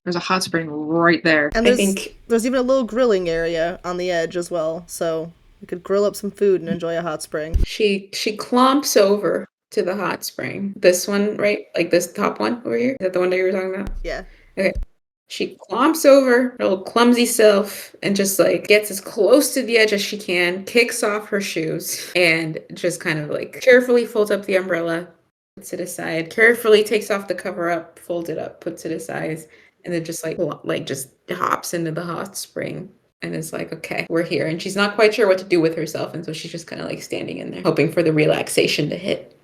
there's a hot spring right there. And there's even a little grilling area on the edge as well, so We could grill up some food and enjoy a hot spring. She clomps over to the hot spring. This one, right? Like this top one over here? Is that the one that you were talking about? Yeah. Okay. She clomps over, her little clumsy self, and just like gets as close to the edge as she can, kicks off her shoes, and just kind of like carefully folds up the umbrella, puts it aside, carefully takes off the cover up, folds it up, puts it aside, and then just just hops into the hot spring. And is like, okay, we're here. And she's not quite sure what to do with herself. And so she's just kind of like standing in there, hoping for the relaxation to hit.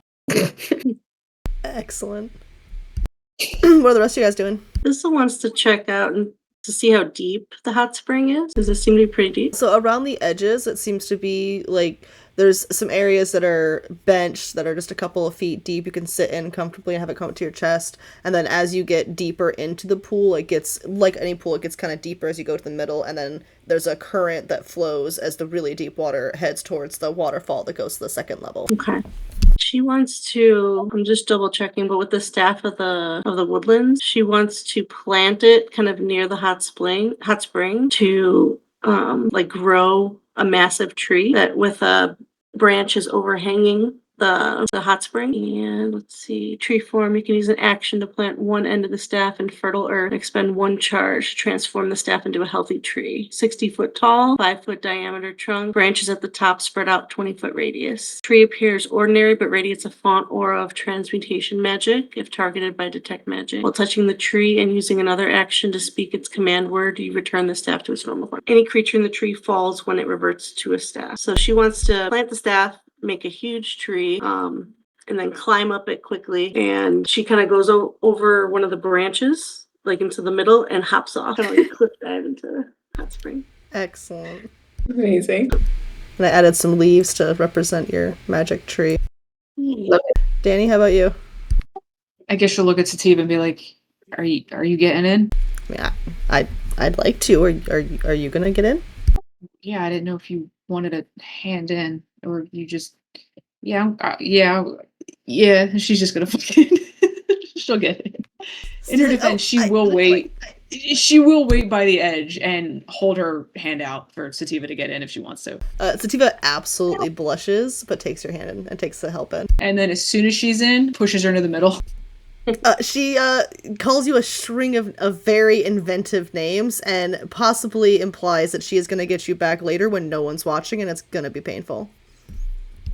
Excellent. What are the rest of you guys doing? Thistle wants to check out and to see how deep the hot spring is. Does it seem to be pretty deep? So around the edges, it seems to be like there's some areas that are benched that are just a couple of feet deep. You can sit in comfortably and have it come up to your chest. And then as you get deeper into the pool, it gets, like any pool, it gets kind of deeper as you go to the middle. And then there's a current that flows as the really deep water heads towards the waterfall that goes to the second level. Okay. She wants to, I'm just double checking, but with the staff of the woodlands, she wants to plant it kind of near the hot spring to like grow a massive tree that with branches overhanging the hot spring. And let's see, tree form, you can use an action to plant one end of the staff in fertile earth, expend one charge to transform the staff into a healthy tree. 60 foot tall, 5 foot diameter trunk, branches at the top spread out 20 foot radius. Tree appears ordinary but radiates a font aura of transmutation magic if targeted by detect magic. While touching the tree and using another action to speak its command word, you return the staff to its normal form. Any creature in the tree falls when it reverts to a staff. So she wants to plant the staff, make a huge tree, and then climb up it quickly. And she kind of goes over one of the branches, like into the middle, and hops off. Kind of like a cliff dive into the hot spring. Excellent. Amazing. And I added some leaves to represent your magic tree. Love it. Danny, how about you? I guess she'll look at Sativa and be like, "Are you getting in?" Yeah, I'd like to. Are you gonna get in? Yeah, I didn't know if you wanted a hand in or you just. Yeah. She's just gonna fucking. She'll get it. In her defense, she will wait. She will wait by the edge and hold her hand out for Sativa to get in if she wants to. Sativa absolutely blushes, but takes your hand in and takes the help in. And then as soon as she's in, pushes her into the middle. She calls you a string of very inventive names and possibly implies that she is going to get you back later when no one's watching and it's going to be painful.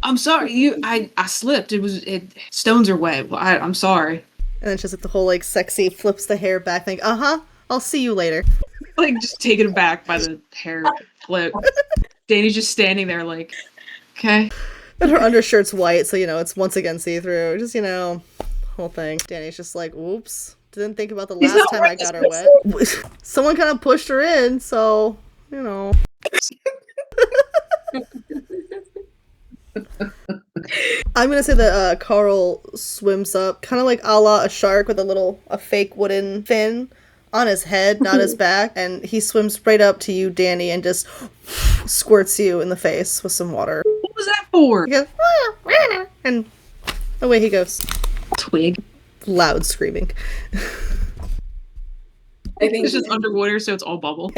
I'm sorry, I slipped. Stones are wet. I'm sorry. And then she's like the whole like sexy flips the hair back, think, I'll see you later. Like just taken aback by the hair flip. Danny's just standing there like, okay. And her undershirt's white, so it's once again see-through. Just whole thing. Danny's just like, oops. Didn't think about the last time I got her wet. Someone kind of pushed her in, so I'm gonna say that Carl swims up, kind of like a la a shark with a fake wooden fin on his head, not his back, and he swims right up to you, Danny, and just squirts you in the face with some water. What was that for? He goes, and away he goes. Twig. Loud screaming. I think It's just underwater, so it's all bubbles.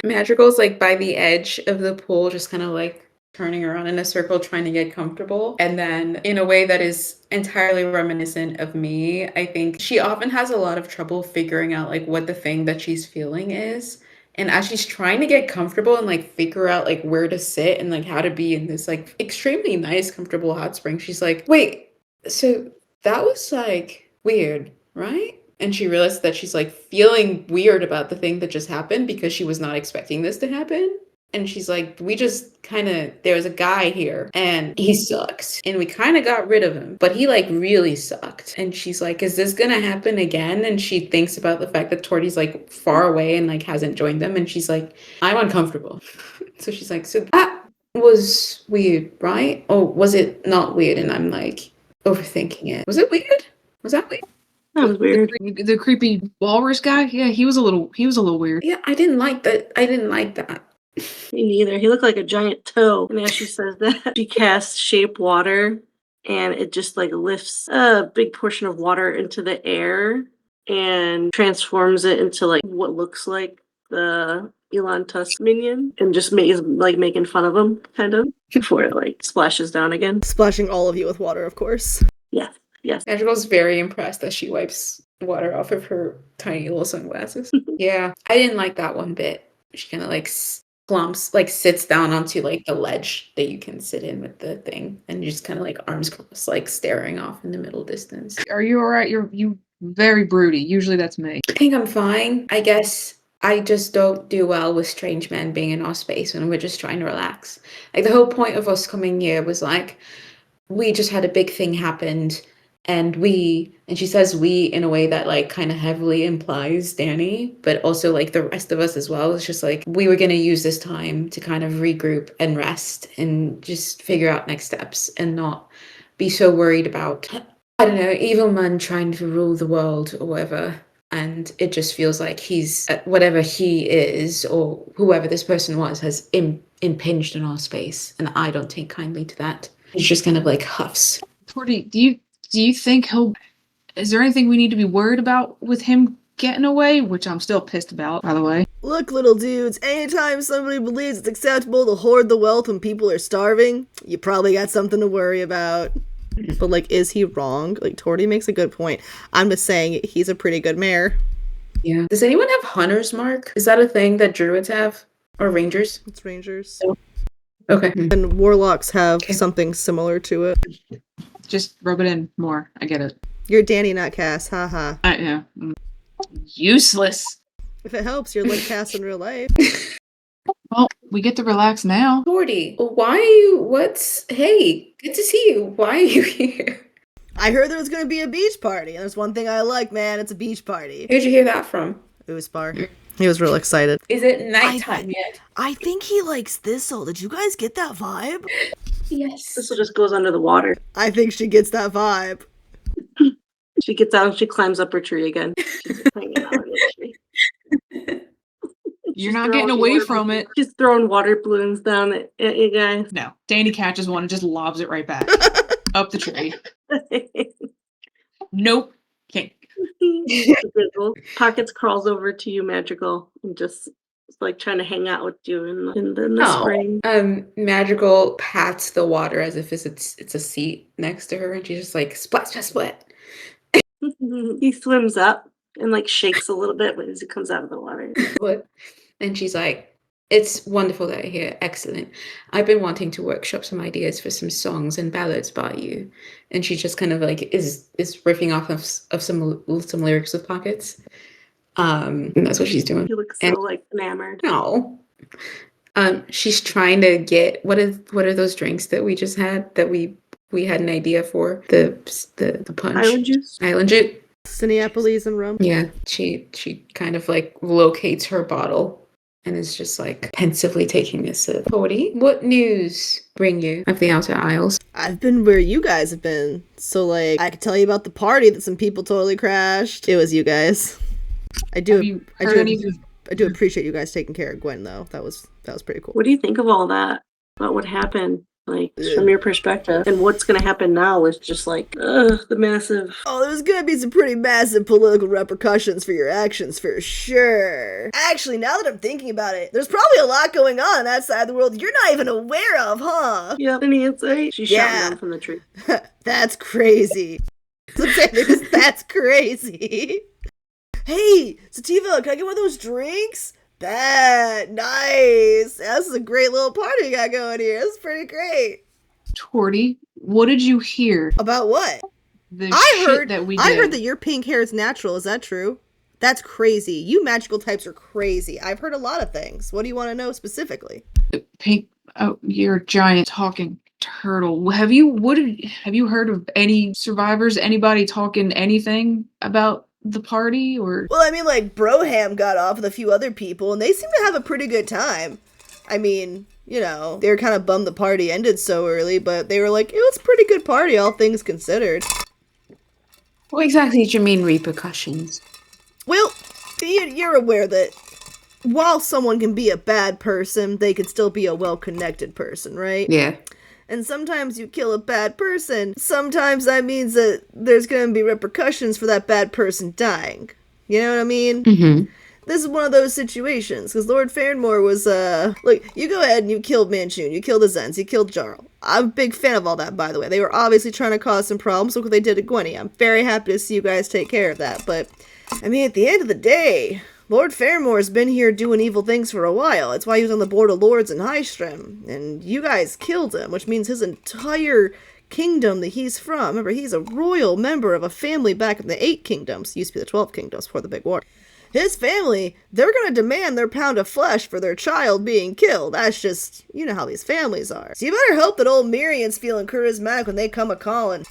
Madrigal's like by the edge of the pool, just kind of like turning around in a circle, trying to get comfortable. And then in a way that is entirely reminiscent of me, I think she often has a lot of trouble figuring out like what the thing that she's feeling is. And as she's trying to get comfortable and like figure out like where to sit and like how to be in this like extremely nice, comfortable hot spring, she's like, wait, so that was like weird, right? And she realized that she's like feeling weird about the thing that just happened because she was not expecting this to happen. And she's like, there was a guy here and he sucks. And we kind of got rid of him, but he like really sucked. And she's like, is this going to happen again? And she thinks about the fact that Torty's like far away and like hasn't joined them. And she's like, I'm uncomfortable. So she's like, so that was weird, right? Oh, was it not weird? And I'm like overthinking it. Was it weird? Was that weird? That was weird. The creepy walrus guy? Yeah, he was a little weird. Yeah, I didn't like that. I didn't like that. Me neither. He looked like a giant toe. And as she says that, she casts shape water and it just like lifts a big portion of water into the air and transforms it into like what looks like the Elon Tusk minion and just making fun of him, kind of, before it like splashes down again. Splashing all of you with water, of course. Yes. Magical's very impressed as she wipes water off of her tiny little sunglasses. Yeah, I didn't like that one bit. She kind of like plumps, like sits down onto like the ledge that you can sit in with the thing, and just kind of like arms crossed, like staring off in the middle distance. Are you all right? You very broody. Usually that's me. I think I'm fine. I guess I just don't do well with strange men being in our space when we're just trying to relax. Like the whole point of us coming here was like, we just had a big thing happened. And she says we in a way that like kind of heavily implies Danny, but also like the rest of us as well. It's just like we were going to use this time to kind of regroup and rest and just figure out next steps and not be so worried about, I don't know, evil man trying to rule the world or whatever. And it just feels like he's, whatever he is or whoever this person was, has impinged on our space. And I don't take kindly to that. It's just kind of like huffs. Torty, do you think is there anything we need to be worried about with him getting away? Which I'm still pissed about, by the way. Look, little dudes, anytime somebody believes it's acceptable to hoard the wealth when people are starving, you probably got something to worry about. But, like, is he wrong? Like, Torty makes a good point. I'm just saying he's a pretty good mayor. Yeah. Does anyone have Hunter's Mark? Is that a thing that druids have? Or rangers? It's rangers. Okay. And warlocks have something similar to it. Just rub it in more. I get it. You're Danny, not Cass. Haha. Yeah. Useless. If it helps, you're like Cass in real life. Well, we get to relax now. Torty, why are you, hey, good to see you. Why are you here? I heard there was going to be a beach party, and there's one thing I like, man. It's a beach party. Who'd you hear that from? Uspar. He was real excited. Is it nighttime yet? I think he likes Thistle. Did you guys get that vibe? Yes. Thistle just goes under the water. I think she gets that vibe. She gets out and she climbs up her tree again. She's hanging out in the tree. You're not getting away from it. She's throwing water balloons down at you guys. No. Danny catches one and just lobs it right back. Up the tree. Nope. Can't. Pockets crawls over to you, Magical, and just like trying to hang out with you in the spring. Magical pats the water as if it's a seat next to her, and she's just like splat, splat, splat. He swims up and like shakes a little bit as he comes out of the water. And she's like, "It's wonderful that you're here. Excellent. I've been wanting to workshop some ideas for some songs and ballads by you." And she just kind of like is riffing off of some lyrics with Pockets. And that's what she's doing. He looks so like enamored. No. She's trying to get what are those drinks that we just had that we had an idea for? The punch. Island juice. Island juice. Cineapolis and rum. Yeah. She kind of like locates her bottle and is just like pensively taking a sip. Cody, what news bring you of the Outer Isles? I've been where you guys have been. So like I could tell you about the party that some people totally crashed. It was you guys. I do appreciate you guys taking care of Gwen though. That was pretty cool. What do you think of all that? About what happened? Like from your perspective, and what's going to happen now is just like the massive. Oh, there's going to be some pretty massive political repercussions for your actions for sure. Actually, now that I'm thinking about it, there's probably a lot going on in that side of the world you're not even aware of, huh? Yeah, any insight? She's shouting down from the tree. That's crazy. That's crazy. Hey, Sativa, can I get one of those drinks? That nice. This is a great little party you got going here. This is pretty great. Torty, what did you hear? About what? I heard that your pink hair is natural. Is that true? That's crazy. You magical types are crazy. I've heard a lot of things. What do you want to know specifically? Pink. Oh, you're a giant talking turtle. Have you heard of any survivors? Anybody talking anything about the party or? Well, I mean, like Broham got off with a few other people and they seem to have a pretty good time. I mean, you know, they were kind of bummed the party ended so early, but they were like, it was a pretty good party, all things considered. What exactly do you mean repercussions? Well, you're aware that while someone can be a bad person, they can still be a well-connected person, right? Yeah. And sometimes you kill a bad person. Sometimes that means that there's going to be repercussions for that bad person dying. You know what I mean? Mm-hmm. this is one of those situations, because Lord Fairmore was, look, you go ahead and you killed Manchun, you killed the Zens, you killed Jarl. I'm a big fan of all that, by the way. They were obviously trying to cause some problems. Look what they did to Gwenny. I'm very happy to see you guys take care of that, but, I mean, at the end of the day, Lord Fairmore's been here doing evil things for a while. It's why he was on the Board of Lords in Highstrom, and you guys killed him, which means his entire kingdom that he's from, remember, he's a royal member of a family back in the 8 kingdoms, used to be the 12 kingdoms before the big war. His family, they're gonna demand their pound of flesh for their child being killed. That's just, you know how these families are. So you better hope that old Mirian's feeling charismatic when they come a-calling,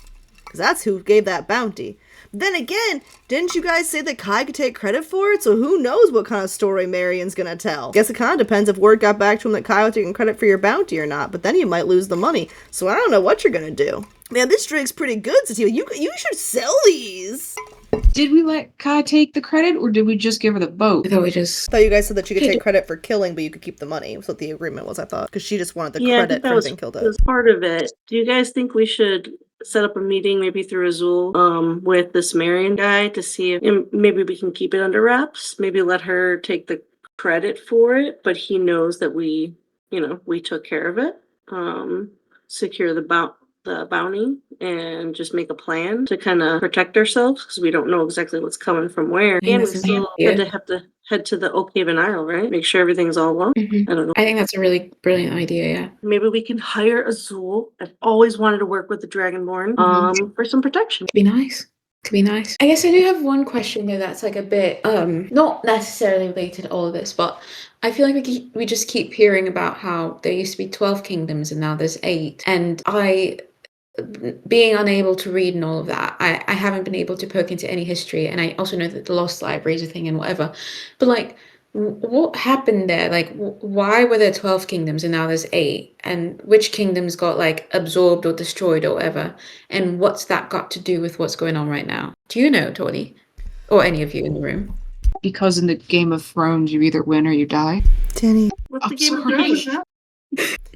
because that's who gave that bounty. Then again, didn't you guys say that Kai could take credit for it? So who knows what kind of story Marion's gonna tell? Guess it kind of depends if word got back to him that Kai was taking credit for your bounty or not, but then you might lose the money. So I don't know what you're gonna do. Man, this drink's pretty good, Sativa. You should sell these. Did we let Kai take the credit, or did we just give her the boat? I thought we just... I thought you guys said that you could take credit for killing, but you could keep the money. That's what the agreement was, I thought. Because she just wanted the credit for having killed that was part of it. Do you guys think we should set up a meeting maybe through Azul with this Marion guy to see if maybe we can keep it under wraps? Maybe let her take the credit for it, but he knows that we took care of it. Secure the bounty and just make a plan to kind of protect ourselves because we don't know exactly what's coming from where. And we still have to head to the Oakhaven Isle, right? Make sure everything's all well. Mm-hmm. I don't know. I think that's a really brilliant idea, yeah. Maybe we can hire Azul. I've always wanted to work with the Dragonborn for some protection. Could be nice. I guess I do have one question though that's like a bit not necessarily related to all of this, but I feel like we just keep hearing about how there used to be 12 kingdoms and now there's 8, and being unable to read and all of that, I haven't been able to poke into any history, and I also know that the Lost Library is a thing and whatever, but like what happened there? Like why were there 12 kingdoms and now there's 8, and which kingdoms got like absorbed or destroyed or whatever, and what's that got to do with what's going on right now? Do you know, Tawny, or any of you in the room? Because in the Game of Thrones you either win or you die. Danny. What's the I'm Game of sorry. Thrones?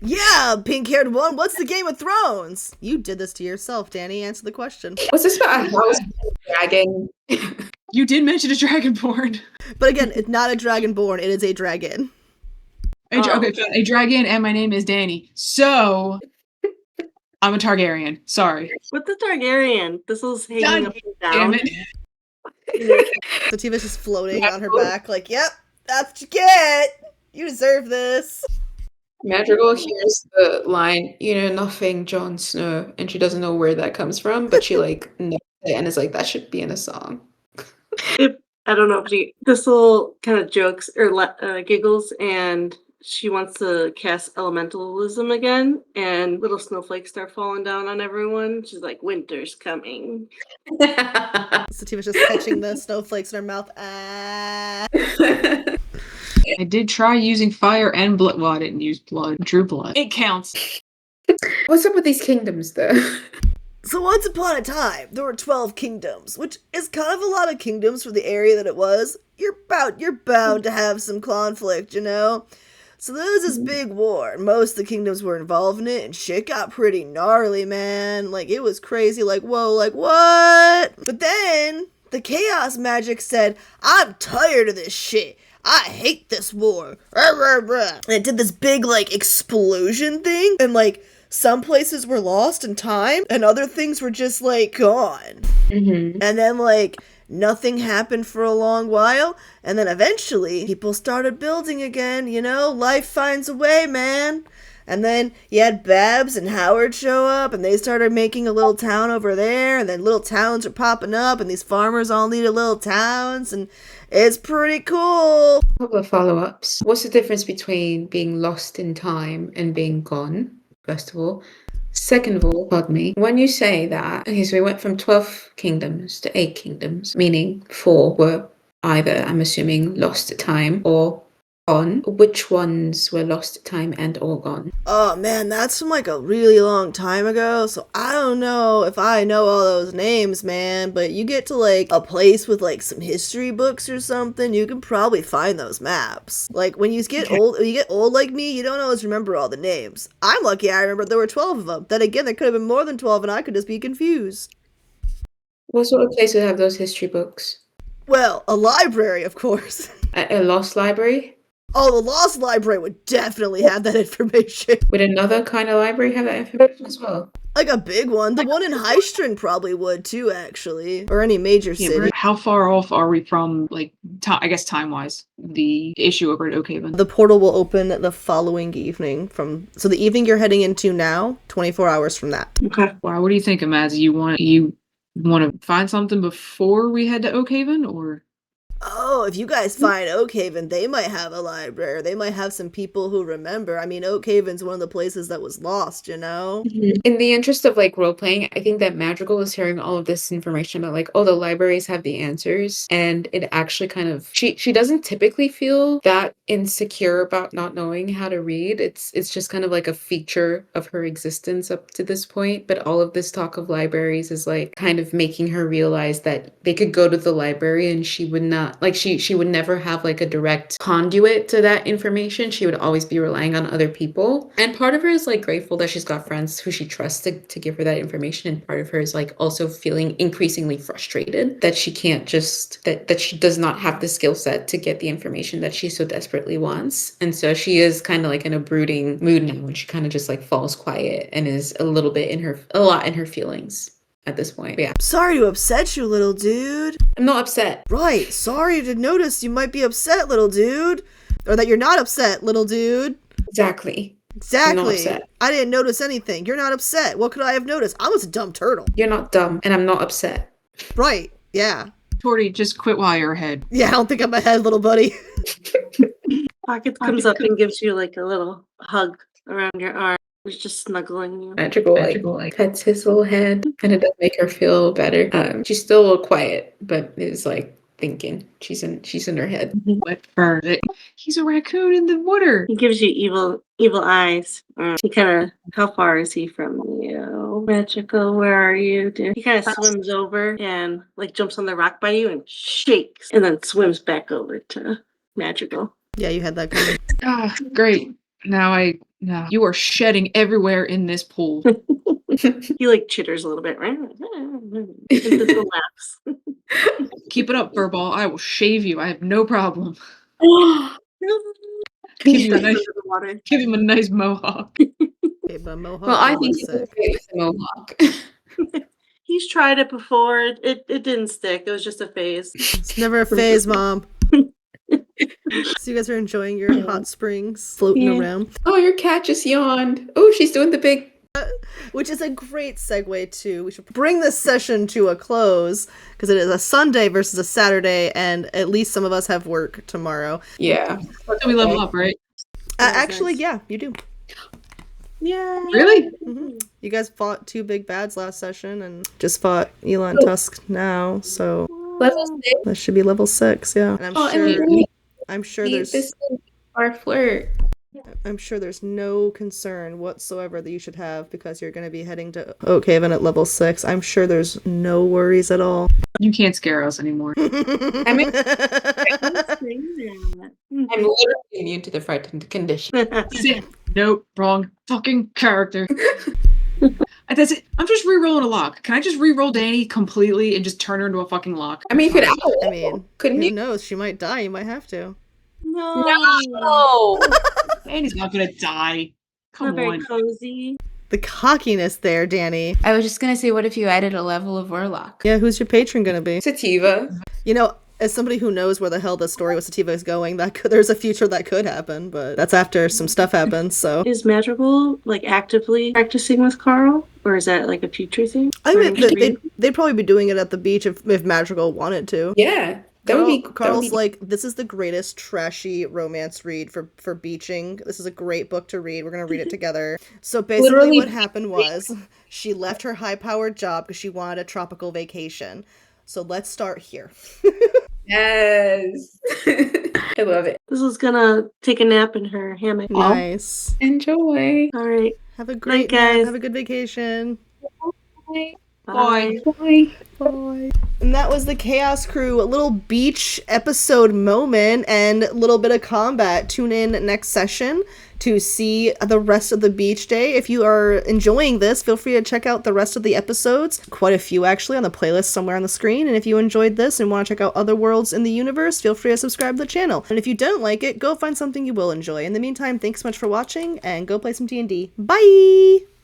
Yeah, pink-haired one. What's the Game of Thrones? You did this to yourself, Danny. Answer the question. Was this about a house dragon? You did mention a dragonborn. But again, it's not a dragonborn. It is a dragon. Okay, fine. A dragon, and my name is Danny. So I'm a Targaryen. Sorry. With the Targaryen, this was hanging up and Damn down. it. Sativa's just floating on her back, like, yep, that's what you get. You deserve this. Madrigal hears the line, you know nothing, Jon Snow, and she doesn't know where that comes from, but she like knows it and is like, that should be in a song. I don't know if this little kind of jokes or giggles, and she wants to cast elementalism again, and little snowflakes start falling down on everyone. She's like, winter's coming. Sativa's just catching the snowflakes in her mouth. Ah. I did try using fire and blood. Well, I didn't use blood. Drew blood. It counts. What's up with these kingdoms, though? So once upon a time, there were 12 kingdoms, which is kind of a lot of kingdoms for the area that it was. You're bound to have some conflict, you know? So there was this big war, and most of the kingdoms were involved in it, and shit got pretty gnarly, man. Like, it was crazy, like, whoa, like, what? But then, the chaos magic said, I'm tired of this shit. I hate this war. And it did this big, like, explosion thing, and, like, some places were lost in time, and other things were just, like, gone. Mm-hmm. And then, like, nothing happened for a long while, and then eventually, people started building again, you know? Life finds a way, man. And then you had Babs and Howard show up, and they started making a little town over there, and then little towns are popping up, and these farmers all needed little towns, and it's pretty cool. A couple of follow-ups. What's the difference between being lost in time and being gone, first of all? Second of all, pardon me, when you say that, okay, so we went from 12 kingdoms to 8 kingdoms, meaning 4 were either, I'm assuming, lost to time or gone. Which ones were lost to time and or gone? Oh man, that's from like a really long time ago, so I don't know if I know all those names, man, but you get to like a place with like some history books or something, you can probably find those maps. Like when you get old like me, you don't always remember all the names. I'm lucky I remember there were 12 of them. Then again, there could have been more than 12 and I could just be confused. What sort of place would have those history books? Well, a library, of course. A lost library? Oh, the Lost Library would definitely have that information. Would another kind of library have that information as well? Like a big one. The one in Highstring probably would too, actually. Or any major Yeah, city. how far off are we from, like, I guess time-wise, the issue over at Oakhaven? The portal will open the following evening so the evening you're heading into now, 24 hours from that. Okay. Wow, what are you thinking, Mads? You want to find something before we head to Oakhaven, or? Oh, if you guys find Oakhaven, they might have a library. They might have some people who remember. I mean, Oakhaven's one of the places that was lost, you know? In the interest of like role playing, I think that Madrigal was hearing all of this information about like, oh, the libraries have the answers, and it actually kind of she doesn't typically feel that insecure about not knowing how to read. It's just kind of like a feature of her existence up to this point. But all of this talk of libraries is like kind of making her realize that they could go to the library and she would not like she would never have like a direct conduit to that information. She would always be relying on other people. And part of her is like grateful that she's got friends who she trusts to give her that information. And part of her is like also feeling increasingly frustrated that she can't just that she does not have the skill set to get the information that she so desperately wants. And so she is kind of like in a brooding mood now when she kind of just like falls quiet and is a lot in her feelings at this point. But yeah. Sorry to upset you, little dude. I'm not upset. Right, sorry to notice you might be upset, little dude. Or that you're not upset, little dude. Exactly. Exactly. I'm not upset. I didn't notice anything. You're not upset. What could I have noticed? I was a dumb turtle. You're not dumb, and I'm not upset. Right, yeah. Torty, just quit while you're ahead. Yeah, I don't think I'm ahead, little buddy. Pocket comes up and gives you like a little hug around your arm. He's just snuggling you. Magical like pets his little head, and it does make her feel better. She's still a little quiet, but is like thinking. She's in her head. Wet fur. He's a raccoon in the water. He gives you evil eyes. He kind of, how far is he from you? Magical, where are you? He kind of swims over and like jumps on the rock by you and shakes, and then swims back over to Magical. Yeah, you had that coming. Ah, great. Now you are shedding everywhere in this pool. He like chitters a little bit, right? And little laughs. Keep it up, Furball. I will shave you. I have no problem. Give Give him a nice mohawk. Okay, but Mohawk Well, I think was he's sick. okay with the mohawk. He's tried it before. It didn't stick. It was just a phase. It's never a phase, Mom. So you guys are enjoying your hot springs, floating around. Oh, your cat just yawned. Oh, she's doing the big. Which is a great segue to, we should bring this session to a close, because it is a Sunday versus a Saturday, and at least some of us have work tomorrow. Yeah. So we level up, right? Actually, nice. yeah, you do. Yeah. Really? Mm-hmm. You guys fought two big bads last session, and just fought Elon Tusk now, so Level 6. that should be level 6, yeah. And I'm sure there's This is our flirt. I'm sure there's no concern whatsoever that you should have because you're going to be heading to Oakhaven at level 6. I'm sure there's no worries at all. You can't scare us anymore. I'm literally immune to the frightened condition. Nope, wrong fucking character. That's it. I'm just re-rolling a lock. Can I just re-roll Danny completely and just turn her into a fucking lock? I mean, you could I mean, couldn't who you? knows? She might die. You might have to. No. Danny's not gonna die. Not Come very on. cozy. The cockiness there, Danny. I was just gonna say, what if you added a level of warlock? Yeah, who's your patron going to be? Sativa. You know, as somebody who knows where the hell the story with Sativa is going, there's a future that could happen, but that's after some stuff happens, so. Is Magical like actively practicing with Carl, or is that like a future thing? I mean, they'd probably be doing it at the beach if Madrigal wanted to. Yeah. That would be. Carl's like, this is the greatest trashy romance read for beaching. This is a great book to read. We're going to read it together. So basically Literally. what happened was she left her high-powered job because she wanted a tropical vacation. So let's start here. Yes. I love it. This is gonna take a nap in her hammock. Nice. Enjoy. All right. Have a great Night, guys. Have a good vacation. Bye. Bye. Bye. Bye. And that was the Chaos Crew, a little beach episode moment and a little bit of combat. Tune in next session to see the rest of the beach day. If you are enjoying this, feel free to check out the rest of the episodes, quite a few actually, on the playlist somewhere on the screen. And if you enjoyed this and want to check out other worlds in the universe, feel free to subscribe to the channel. And if you don't like it, go find something you will enjoy. In the meantime, thanks so much for watching, and go play some D&D. Bye!